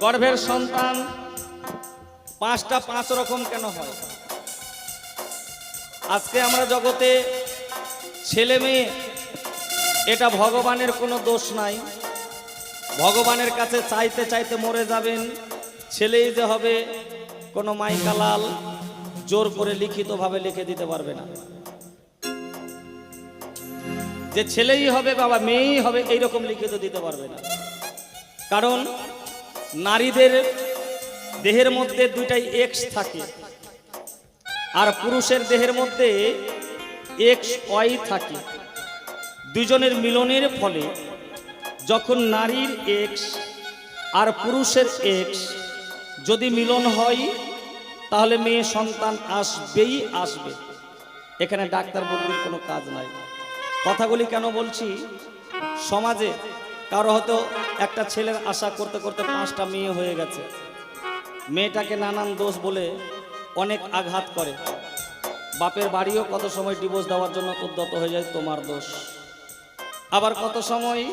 গর্ভের সন্তান 5টা 5 রকম কেন হয়? আজকে আমরা জগতে ছেলে মেয়ে, এটা ভগবানের কোনো দোষ নাই। ভগবানের কাছে চাইতে চাইতে মরে যাবেন, ছেলেই যে হবে কোনো মাইকালাল জোর করে লিখিতভাবে লিখে দিতে পারবে না যে ছেলেই হবে বাবা, মেয়েই হবে এইরকম লিখিত দিতে পারবে না। কারণ নারীদের দেহের মধ্যে 2টাই এক্স থাকে, আর পুরুষের দেহের মধ্যে এক্স ওয়াই থাকে। দুজনের মিলনের ফলে যখন নারীর এক্স আর পুরুষের এক্স যদি মিলন হয়, তাহলে মেয়ে সন্তান আসবেই আসবে। এখানে ডাক্তার বুদ্ধির কোনো কাজ নাই। কথাগুলি কেন বলছি? সমাজে কারো হয়তো একটা ছেলের আশা করতে করতে 5টা মেয়ে হয়ে গেছে, মেয়েটাকে নানান দোষ বলে অনেক আঘাত করে। বাপের বাড়িও কত সময় ডিভোর্স দেওয়ার জন্য উদ্যত হয়ে যায়, তোমার দোষ। আবার কত সময়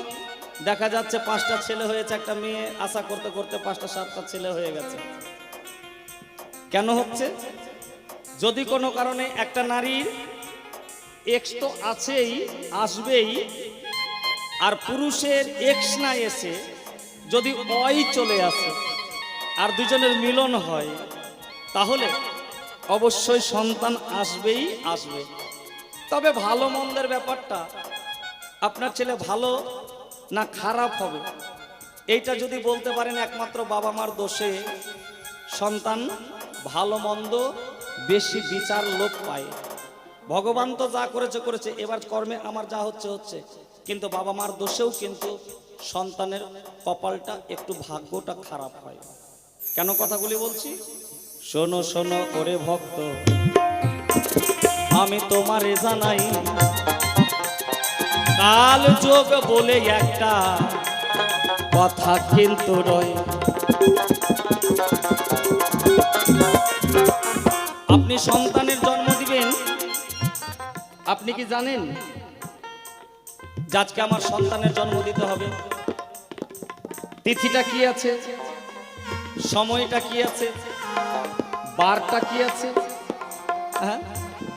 দেখা যাচ্ছে 5টা ছেলে হয়েছে, একটা মেয়ে আশা করতে করতে 5টা 7টা ছেলে হয়ে গেছে, কেন হচ্ছে? যদি কোনো কারণে একটা নারীর এক্স তো আছেই, আসবেই, আর পুরুষের এক্স না এসে যদি অই চলে আসে আর দুজনের মিলন হয়, তাহলে অবশ্যই সন্তান আসবেই আসবে। তবে ভালো মন্দের ব্যাপারটা, আপনার ছেলে ভালো না খারাপ হবে, এইটা যদি বলতে পারেন একমাত্র বাবা মার দোষে সন্তান ভালো মন্দ বেশি বিচার লোক পায়। ভগবান তো যা করেছে করেছে, এবার কর্মে আমার যা হচ্ছে হচ্ছে, কিন্তু বাবা মার দোষেও কিন্তু সন্তানের কপালটা একটু ভাগ্যটা খারাপ হয়। কেন কথাগুলি বলছি? শোনো শোনো ওরে ভক্ত, আমি তোমারে জানাই, কাল যোগ বলে একটা কথা কিন্তু রয়। আপনি সন্তানের জন্ম দিবেন, আপনি কি জানেন যে আজকে আমার সন্তানের জন্ম দিতে হবে? তিথিটা কি আছে, সময়টা কি আছে, বারটা কি আছে, হ্যাঁ,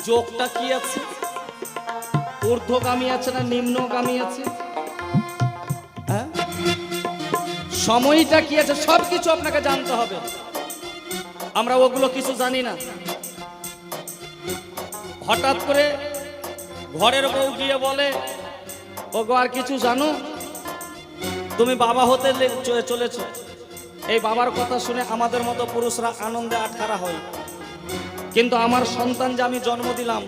যোগটা কি আছে, ঊর্ধ্বগামী আছে না নিম্নগামী আছে, হ্যাঁ, সময়টা কি আছে, সবকিছু আপনাকে জানতে হবে। আমরা ওগুলো কিছু জানি না। হঠাৎ করে ঘরের বউ গিয়ে বলে, ওগো আর কিছু জানো? তুমি বাবা হতে চলেছ। এই বাবার কথা শুনে আমাদের মতো পুরুষরা আনন্দে আটখারা হয়, কিন্তু আমার সন্তান যে আমি জন্ম দিলাম,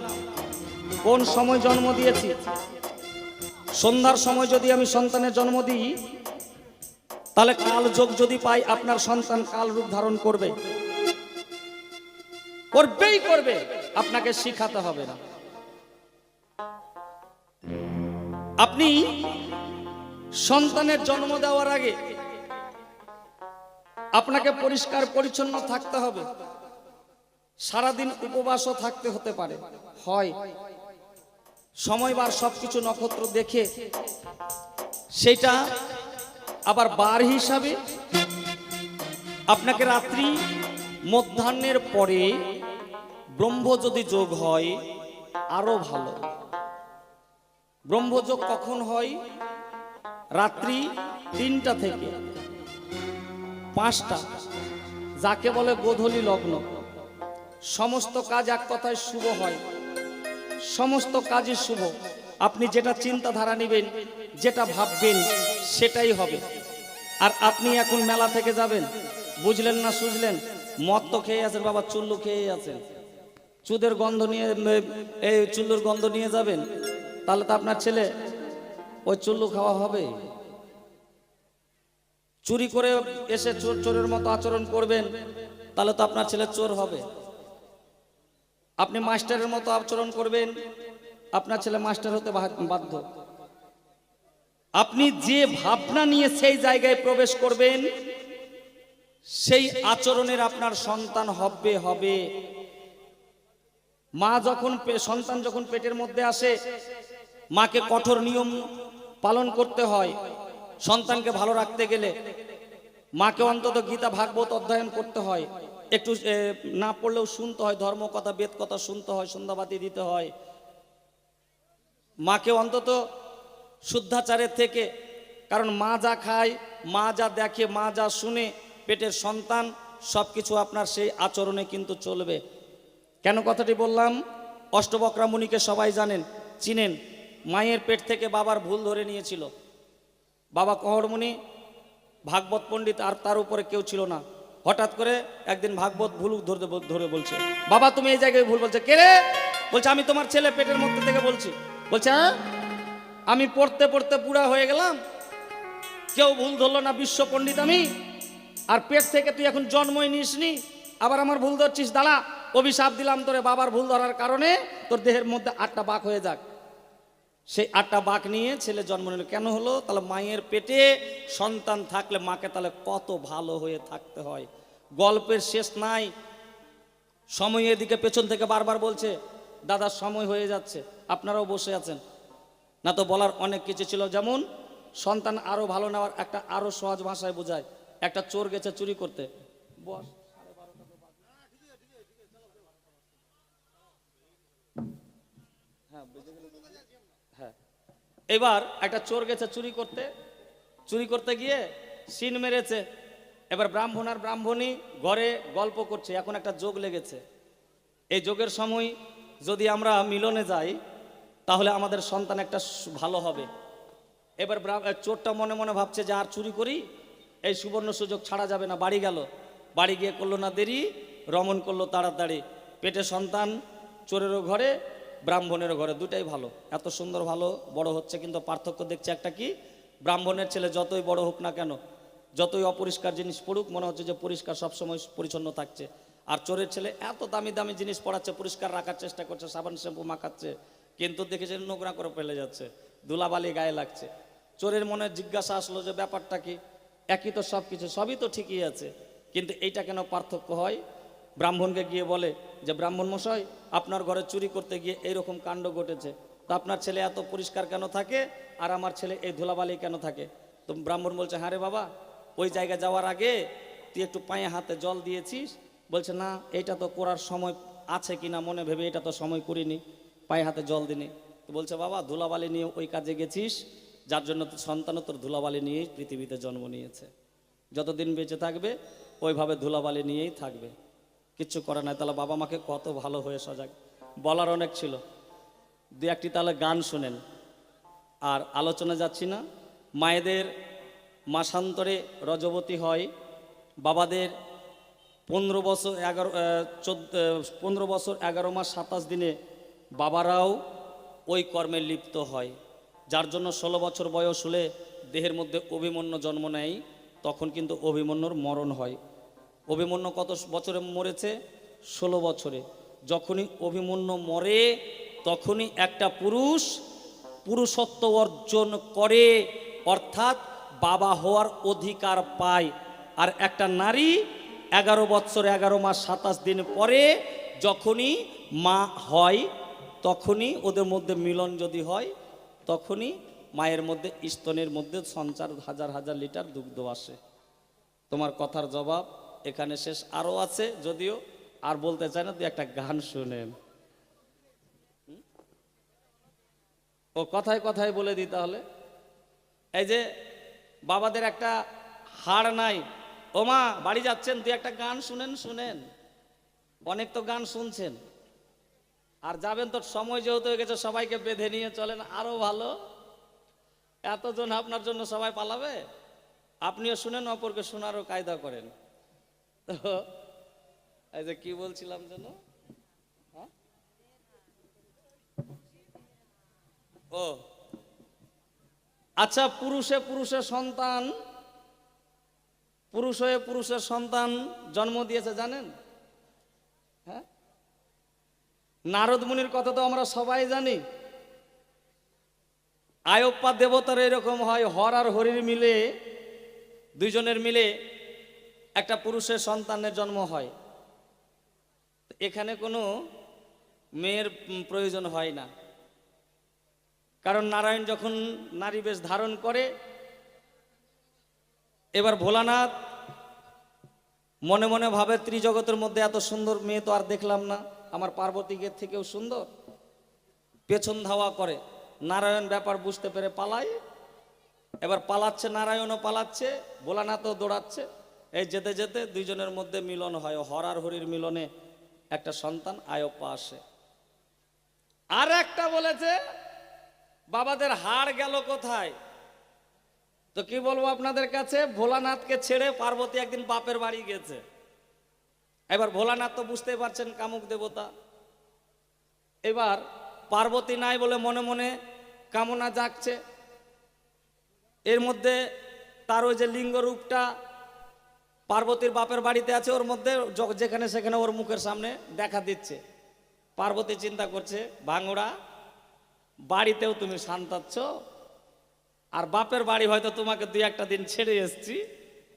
কোন সময় জন্ম দিয়েছি? সন্ধ্যার সময় যদি আমি সন্তানের জন্ম দিই, তাহলে কাল যোগ যদি পাই, আপনার সন্তান কাল রূপ ধারণ করবে, করবেই করবে, আপনাকে শিখাতে হবে না। আপনি সন্তানের জন্ম দেওয়ার আগে আপনাকে পরিষ্কার পরিচ্ছন্ন থাকতে হবে। সারাদিন উপবাসও থাকতে হতে পারে, হয় সময়বার সবকিছু নক্ষত্র দেখে সেটা আবার বার হিসাবে আপনাকে রাত্রি মধ্যাহ্নের পরে ব্রহ্ম যদি যোগ হয় আরো ভালো। ব্রহ্মযোগ কখন হয়? রাত্রি 3টা থেকে 5টা, যাকে বলে গোধূলি লগ্ন। সমস্ত কাজ এক কথায় শুভ হয়, সমস্ত কাজই শুভ। আপনি যেটা চিন্তাধারা নেবেন, যেটা ভাববেন, সেটাই হবে। আর আপনি এখন মেলা থেকে যাবেন, বুঝলেন না সুঝলেন, মদ তো খেয়ে আছেন বাবা, চুল্লু খেয়ে আছেন, চুদের গন্ধ নিয়ে, এই চুল্লুর গন্ধ নিয়ে যাবেন, তাহলে তো আপনার ছেলে ওই চুল্লু খাওয়া হবে। চুরি করে এসে চোরের মতো আচরণ করবেন, তাহলে তো আপনার ছেলে চোর হবে। আপনি মাস্টারের মতো আচরণ করবেন, আপনার ছেলে মাস্টার হতে বাধ্য। আপনি যে ভাবনা নিয়ে সেই জায়গায় প্রবেশ করবেন, সেই আচরণের আপনার সন্তান হবে হবে। মা যখন সন্তান যখন পেটের মধ্যে আসে, মাকে কঠোর নিয়ম পালন করতে হয়। সন্তানকে ভালো রাখতে গেলে মাকে অন্তত গীতা ভাগবত অধ্যয়ন করতে হয়, একটু না পড়লেও শুনতে হয়, ধর্ম কথা বেদ কথা শুনতে হয়, সন্ধ্যাবাতি দিতে হয়। মাকে অন্তত শুদ্ধাচারের থেকে, কারণ মা যা খায়, মা যা দেখে, মা যা শুনে, পেটের সন্তান সবকিছু আপনার সেই আচরণে কিন্তু চলবে। কেন কথাটি বললাম? অষ্টবক্রা মুনিকে সবাই জানেন, চিনেন। মায়ের পেট থেকে বাবার ভুল ধরে নিয়েছিল। বাবা কহরমুনি ভাগবত পণ্ডিত, আর তার উপরে কেউ ছিল না। হঠাৎ করে একদিন ভাগবত ভুল ধরে বলছে, বাবা তুমি এই জায়গায় ভুল বলছে। কে রে? বলছে আমি তোমার ছেলে, পেটের মধ্যে থেকে বলছি। বলছে হ্যাঁ, আমি পড়তে পড়তে বুড়া হয়ে গেলাম, কেউ ভুল ধরলো না, বিশ্ব পণ্ডিত আমি, আর পেট থেকে তুই এখন জন্মই নিসনি, আবার আমার ভুল ধরছিস? দাঁড়া, অভিশাপ দিলাম তোরে, বাবার ভুল ধরার কারণে তোর দেহের মধ্যে 8টা বাঘ হয়ে যাক। সেই 8টা বাঘ নিয়ে ছেলে জন্ম নিল। কেন হলো? তাহলে মায়ের পেটে সন্তান থাকলে মাকে তাহলে কত ভালো হয়ে থাকতে হয়। গল্পের শেষ নাই। সময়ের দিকে পেছন থেকে বারবার বলছে, দাদার সময় হয়ে যাচ্ছে, আপনারাও বসে আছেন না, তো বলার অনেক কিছু ছিল। যেমন সন্তান আরো ভালো নেওয়ার একটা আরো সহজ ভাষায় বোঝায়। একটা চোর গেছে চুরি করতে, বস হ্যাঁ, এবার একটা চোর গেছে চুরি করতে গিয়ে সিন মেরেছে। এবার ব্রাহ্মণ আর ব্রাহ্মণী ঘরে গল্প করছে, এখন একটা যোগ লেগেছে। এই যোগের সময় যদি আমরা মিলনে যাই তাহলে আমাদের সন্তান একটা ভালো হবে। এবার চোরটা মনে মনে ভাবছে যে আর চুরি করি, এই সুবর্ণ সুযোগ ছাড়া যাবে না। বাড়ি গেল, বাড়ি গিয়ে করলো না দেরি, রমণ করলো তাড়াতাড়ি। পেটে সন্তান, চোরেরও ঘরে ব্রাহ্মণেরও ঘরে, দুটাই ভালো, এত সুন্দর ভালো বড় হচ্ছে। কিন্তু পার্থক্য দেখছে একটা কি, ব্রাহ্মণের ছেলে যতই বড় হোক না কেন, যতই অপরিষ্কার জিনিস পড়ুক, মনে হচ্ছে যে পরিষ্কার সবসময় পরিচ্ছন্ন থাকছে। আর চোরের ছেলে এত দামি দামি জিনিস পড়াচ্ছে, পরিষ্কার রাখার চেষ্টা করছে, সাবান শ্যাম্পু মাখাচ্ছে, কিন্তু দেখেছে নোংরা করে ফেলে যাচ্ছে, ধুলাবালি গায়ে লাগছে। চোরের মনে জিজ্ঞাসা আসলো যে ব্যাপারটা কি, একই তো সব কিছু, সবই তো ঠিকই আছে, কিন্তু এইটা কেন পার্থক্য হয়? ব্রাহ্মণকে গিয়ে বলে যে ব্রাহ্মণ মশাই, আপনার ঘরে চুরি করতে গিয়ে এইরকম কাণ্ড ঘটেছে, তো আপনার ছেলে এত পরিষ্কার কেন থাকে আর আমার ছেলে এই ধুলাবালি কেন থাকে? তো ব্রাহ্মণ বলছে, হ্যাঁ রে বাবা, ওই জায়গায় যাওয়ার আগে তুই একটু পায়ে হাতে জল দিয়েছিস? বলছে, না, এইটা তো করার সময় আছে কিনা মনে ভেবে এটা তো সময় করিনি, পায়ে হাতে জল দিনি। তো বলছে, বাবা, ধুলাবালি নিয়ে ওই কাজে গেছিস, যার জন্য তোর সন্তানও তোর ধুলাবালি নিয়েই পৃথিবীতে জন্ম নিয়েছে, যতদিন বেঁচে থাকবে ওইভাবে ধুলাবালি নিয়েই থাকবে, কিচ্ছু করে নাই। তাহলে বাবা মাকে কত ভালো হয়ে সজাগ। বলার অনেক ছিল, দু একটি তাহলে গান শোনেন, আর আলোচনা যাচ্ছি না। মায়েদের মাসান্তরে রজবতী হয়, বাবাদের 15 বছর 11 মাস 27 দিনে বাবারাও ওই কর্মে লিপ্ত হয়, যার জন্য 16 বছর বয়স হলে দেহের মধ্যে অভিমন্যু জন্ম নেয়, তখন কিন্তু অভিমন্যুর মরণ হয়। অভিমন্যু কত বছরে মরেছে? 16 বছরে। যখনই অভিমন্যু মরে তখনই একটা পুরুষত্ব অর্জন করে, অর্থাৎ বাবা হওয়ার অধিকার পায়। আর একটা নারী 11 বছর 11 মাস 27 দিন পরে যখনই মা হয়, তখনই ওদের মধ্যে মিলন যদি হয়, তখনই মায়ের মধ্যে স্তনের মধ্যে সঞ্চার হাজার হাজার লিটার দুগ্ধ আসে। তোমার কথার জবাব এখানে শেষ, আরও আছে, যদিও আর বলতে চাই না, তুই একটা গান শুনেন। ও কথায় কথায় বলে দিই তাহলে। এই যে বাবাদের একটা হাড় নাই, ও মা বাড়ি যাচ্ছেন, তুই একটা গান শুনেন। অনেক তো গান শুনছেন, আর যাবেন তো, সময় যেহেতু হয়ে গেছে, সবাইকে বেঁধে নিয়ে চলেন, আরো ভালো। এতজন আপনার জন্য সবাই পালাবে, আপনিও শুনেন, অপরকে শোনারও কায়দা করেন। তো এই যে কি বলছিলাম যেন, ও আচ্ছা, পুরুষের সন্তান জন্ম দিয়েছে জানেন? হ্যাঁ, নারদ মুনির কথা তো আমরা সবাই জানি। আয়প্পা দেবতার এরকম হয়, হর আর হরির মিলে, দুইজনের মিলে একটা পুরুষের সন্তানের জন্ম হয়। এখানে কোনো মেয়ের প্রয়োজন হয় না, কারণ নারায়ণ যখন নারী বেশ ধারণ করে, এবার ভোলানাথ মনে মনে ভাবে, ত্রিজগতের মধ্যে এত সুন্দর মেয়ে তো আর দেখলাম না, আমার পার্বতীকে থেকেও সুন্দর। পেছন ধাওয়া করে, নারায়ণ ব্যাপার বুঝতে পেরে পালায়। এবার পালাচ্ছে, নারায়ণও পালাচ্ছে, ভোলানাথও দৌড়াচ্ছে। এই যেতে যেতে দুইজনের মধ্যে মিলন হয়, হর আর হরির মিলনে একটা সন্তান আয়প্পা আসে। আর একটা বলেছে, বাবাদের হাড় গেল কোথায়? তো কি বলবো আপনাদের কাছে, ভোলানাথকে ছেড়ে পার্বতী একদিন বাপের বাড়ি গেছে। এবার ভোলানাথ তো বুঝতেই পারছেন কামুক দেবতা, এবার পার্বতী নাই বলে মনে মনে কামনা জাগছে। এর মধ্যে তার ওই যে লিঙ্গ রূপটা পার্বতীর বাপের বাড়িতে আছে, ওর মধ্যে যেখানে সেখানে ওর মুখের সামনে দেখা দিচ্ছে। পার্বতী চিন্তা করছে, ভাঙড়া বাড়িতেও তুমি শান্তাচ্ছ, আর বাপের বাড়ি হয়তো তোমাকে 2-1 দিন ছেড়ে এসছি,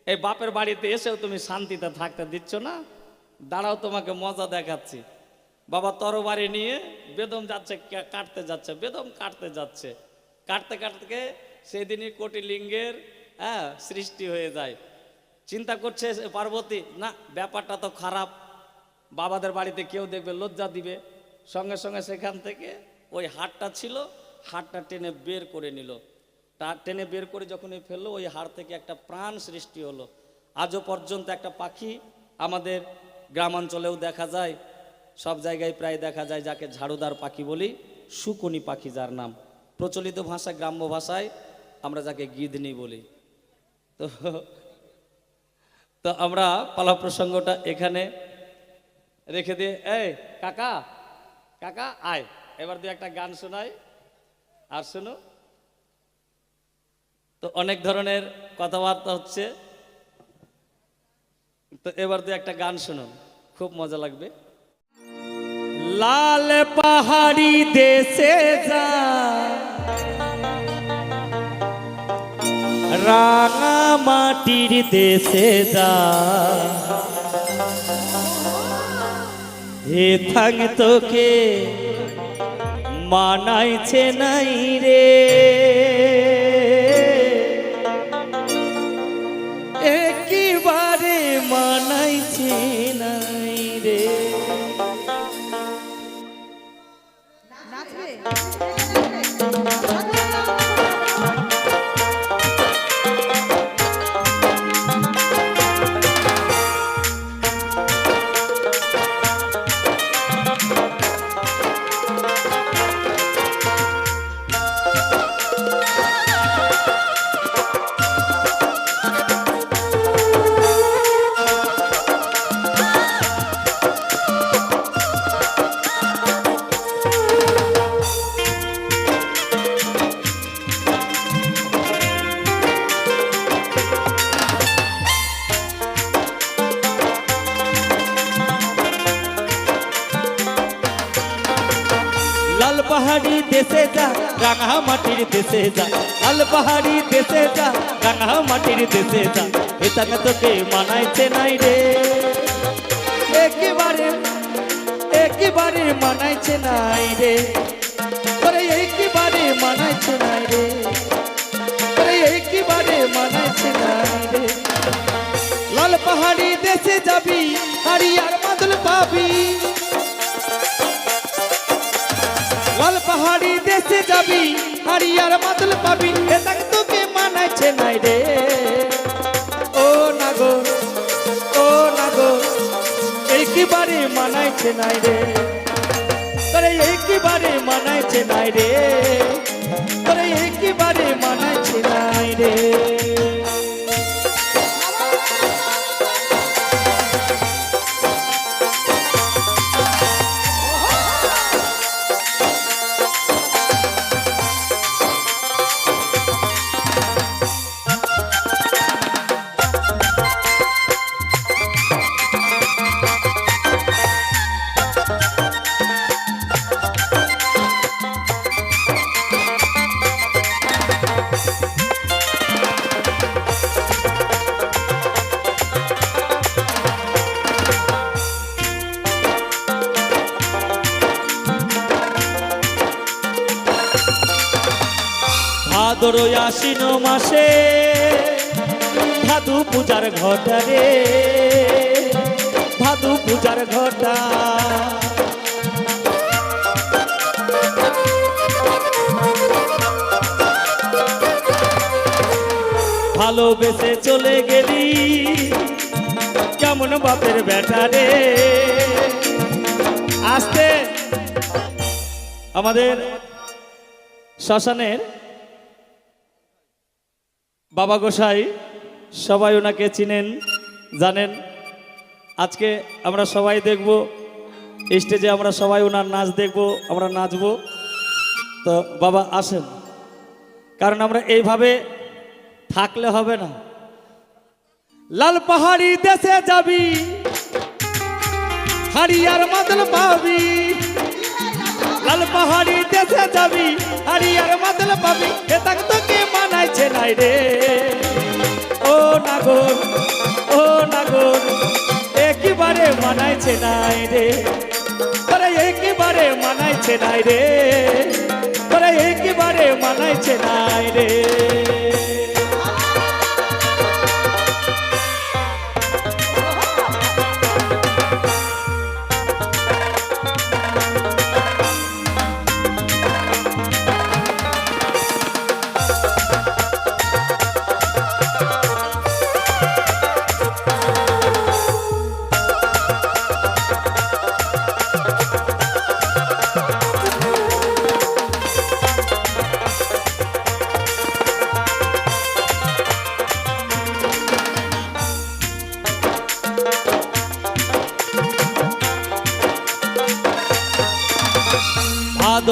এই বাপের বাড়িতে এসেও তুমি শান্তিতে থাকতে দিচ্ছ না, দাঁড়াও তোমাকে মজা দেখাচ্ছি। বাবা তরবারি নিয়ে বেদম যাচ্ছে, বেদম কাটতে যাচ্ছে, কাটতে কাটতে সেদিনই কোটি লিঙ্গের সৃষ্টি হয়ে যায়। চিন্তা করছে পার্বতী, না ব্যাপারটা তো খারাপ, বাবাদের বাড়িতে কেউ দেখবে, লজ্জা দিবে। সঙ্গে সঙ্গে সেখান থেকে ওই হাড়টা ছিল, হাড়টা টেনে বের করে নিল। টেনে বের করে যখনই ফেললো, ওই হাড় থেকে একটা প্রাণ সৃষ্টি হলো। আজও পর্যন্ত একটা পাখি আমাদের গ্রামাঞ্চলেও দেখা যায়, সব জায়গায় প্রায় দেখা যায়, যাকে ঝাড়ুদার পাখি বলি, শুকনি পাখি যার নাম। প্রচলিত ভাষা, গ্রাম্য ভাষায় আমরা যাকে গিদনি বলি। তো তো আমরা পালা প্রসঙ্গটা এখানে রেখে দিয়ে, এই কাকা, কাকা আয়, এবার দিয়ে একটা গান শোনাই। আর শোনো তো, অনেক ধরনের কথাবার্তা হচ্ছে, তো এবার দিয়ে একটা গান শুনুন, খুব মজা লাগবে। লাল পাহাড়ি দেশে যা, রাঙা মাটির দেশে যা, হে থাক তোকে মানাইছে নাই রে, একেবারে মানাইছে নাই রে। নাচবে? লাল পাহাড়ি দেশে যা, রাঙা মাটির দেশে যা, লাল পাহাড়ি দেশে যা, রাঙা মাটির দেশে যা, এখান তোকে মানাইছে নাই রে, একেবারে একেবারে মানাইছে নাই রে, ওরে একেবারে মানাইছে নাই রে, ওরে একেবারে মানাইছে নাই রে। লাল পাহাড়ি দেশে যাবি, হারিয়ার মাদল পাবি, লাল পাহাড়ি দেশে যাবি, হারিয়ার মাদল পাবি, এটা তোকে মানাইছে নাই রে, ও নাগো, ও নাগো, একেবারে মানাইছে নাই রে, তোরে একেবারে মানাইছে নাই রে, তোরে একেবারে মানাইছে নাই রে। ভাদর আশ্বিন মাসে ভাদু পূজার ঘটা রে, ভাদু পূজার ঘটা, ভালোবেসে চলে গেলি কেমন বাপের বেটা রে। আসতে আমাদের শ্মশানের বাবা গোসাই, সবাই ওনাকে চিনেন, জানেন। আজকে আমরা সবাই দেখব স্টেজে, আমরা সবাই ওনার নাচ দেখব, আমরা নাচব। তো বাবা আসেন, কারণ আমরা এইভাবে থাকলে হবে না। লাল পাহাড়ি দেশে যাবি, হারিয়ার মাদল পাবি, লাল পাহাড়ি দেশে যাবি, হারিয়ার মাদল পাবি, এটা তোকে মানাইছে নাই রে, ও নাগর, ও নাগর, একেবারে মানাইছে নাই রে, ওরে একেবারে মানাইছে নাই রে, ওরে একেবারে মানাইছে নাই রে।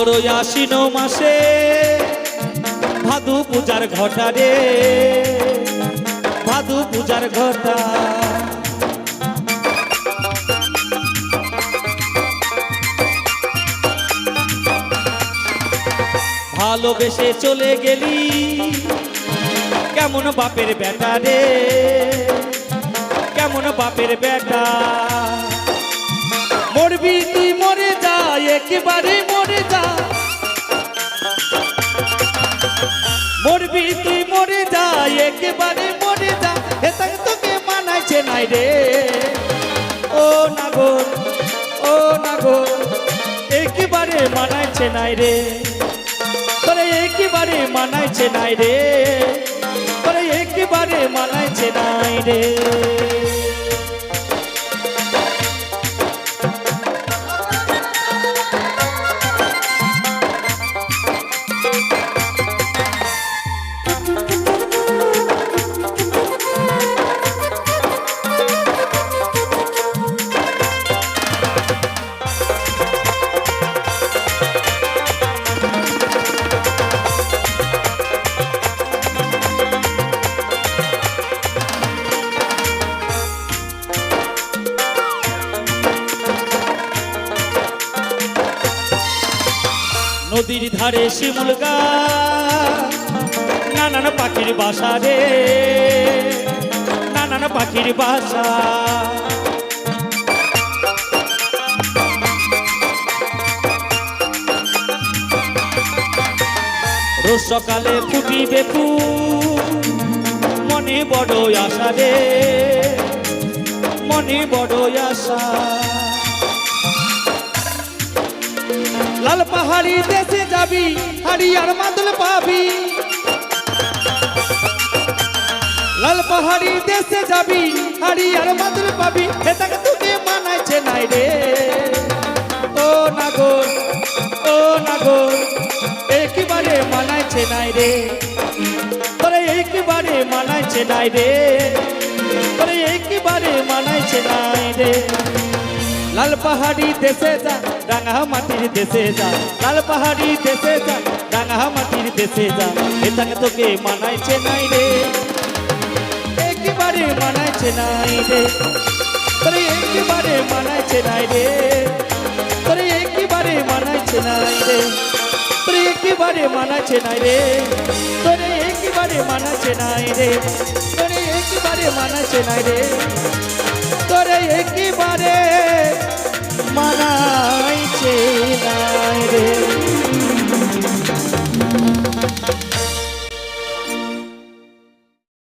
ভাদ্রই আশ্বিন মাসে ভাদু পূজার ঘটা রে, ভাদু পূজার ঘটা। ভালোবেসে চলে গেলি কেমন বাপের বেটা রে, কেমন বাপের বেটা। মরবি তুই মরে যা, একেবারে মরে যা, মরবি তুই মরে যা, একেবারে মরে যা। হেতাং তোকে মানাইছে নাই রে, ও নাগর, ও নাগর, একেবারে মানাইছে নাই রে, তোরে একেবারে মানাইছে নাই রে, তোরে একেবারে মানাইছে নাই রে। নদীর ধারে শিমুল গাছ, নানান পাখির বাসা রে, নানান পাখির বাসা। রোজ সকালে ফুটিবে ফুল, মনে বড় আশা রে, মনে বড় আশা। লাল পাহাড়ি দেশে যাবি, হারিয়ার মাদল পাবি, লাল পাহাড়ি দেশে যাবি, হারিয়ার মাদল পাবি। হেতাকে তোকে মানাইছে নাই রে, ও নাগর, ও নাগর, একেবারে মানাইছে নাই রে, তোরে একেবারে মানাইছে নাই রে, তোরে একেবারে মানাইছে নাই রে। লাল পাহাড়ি দেশে যা, রাঙা মাটির দেশে যা, লাল পাহাড়ি দেশে যা, রাঙা মাটির দেশে যা। হেতাং তোকে মানাইছে নাই রে, একেবারে মানাইছে নাই রে, তোরে একেবারে মানাইছে নাই রে, তোরে একেবারে মানাইছে নাই রে, তোরে একেবারে মানাইছে নাই রে, তোরে একেবারে মানাইছে নাই রে, তোরে একেবারে মানাইছে নাই রে, তোরে একেবারে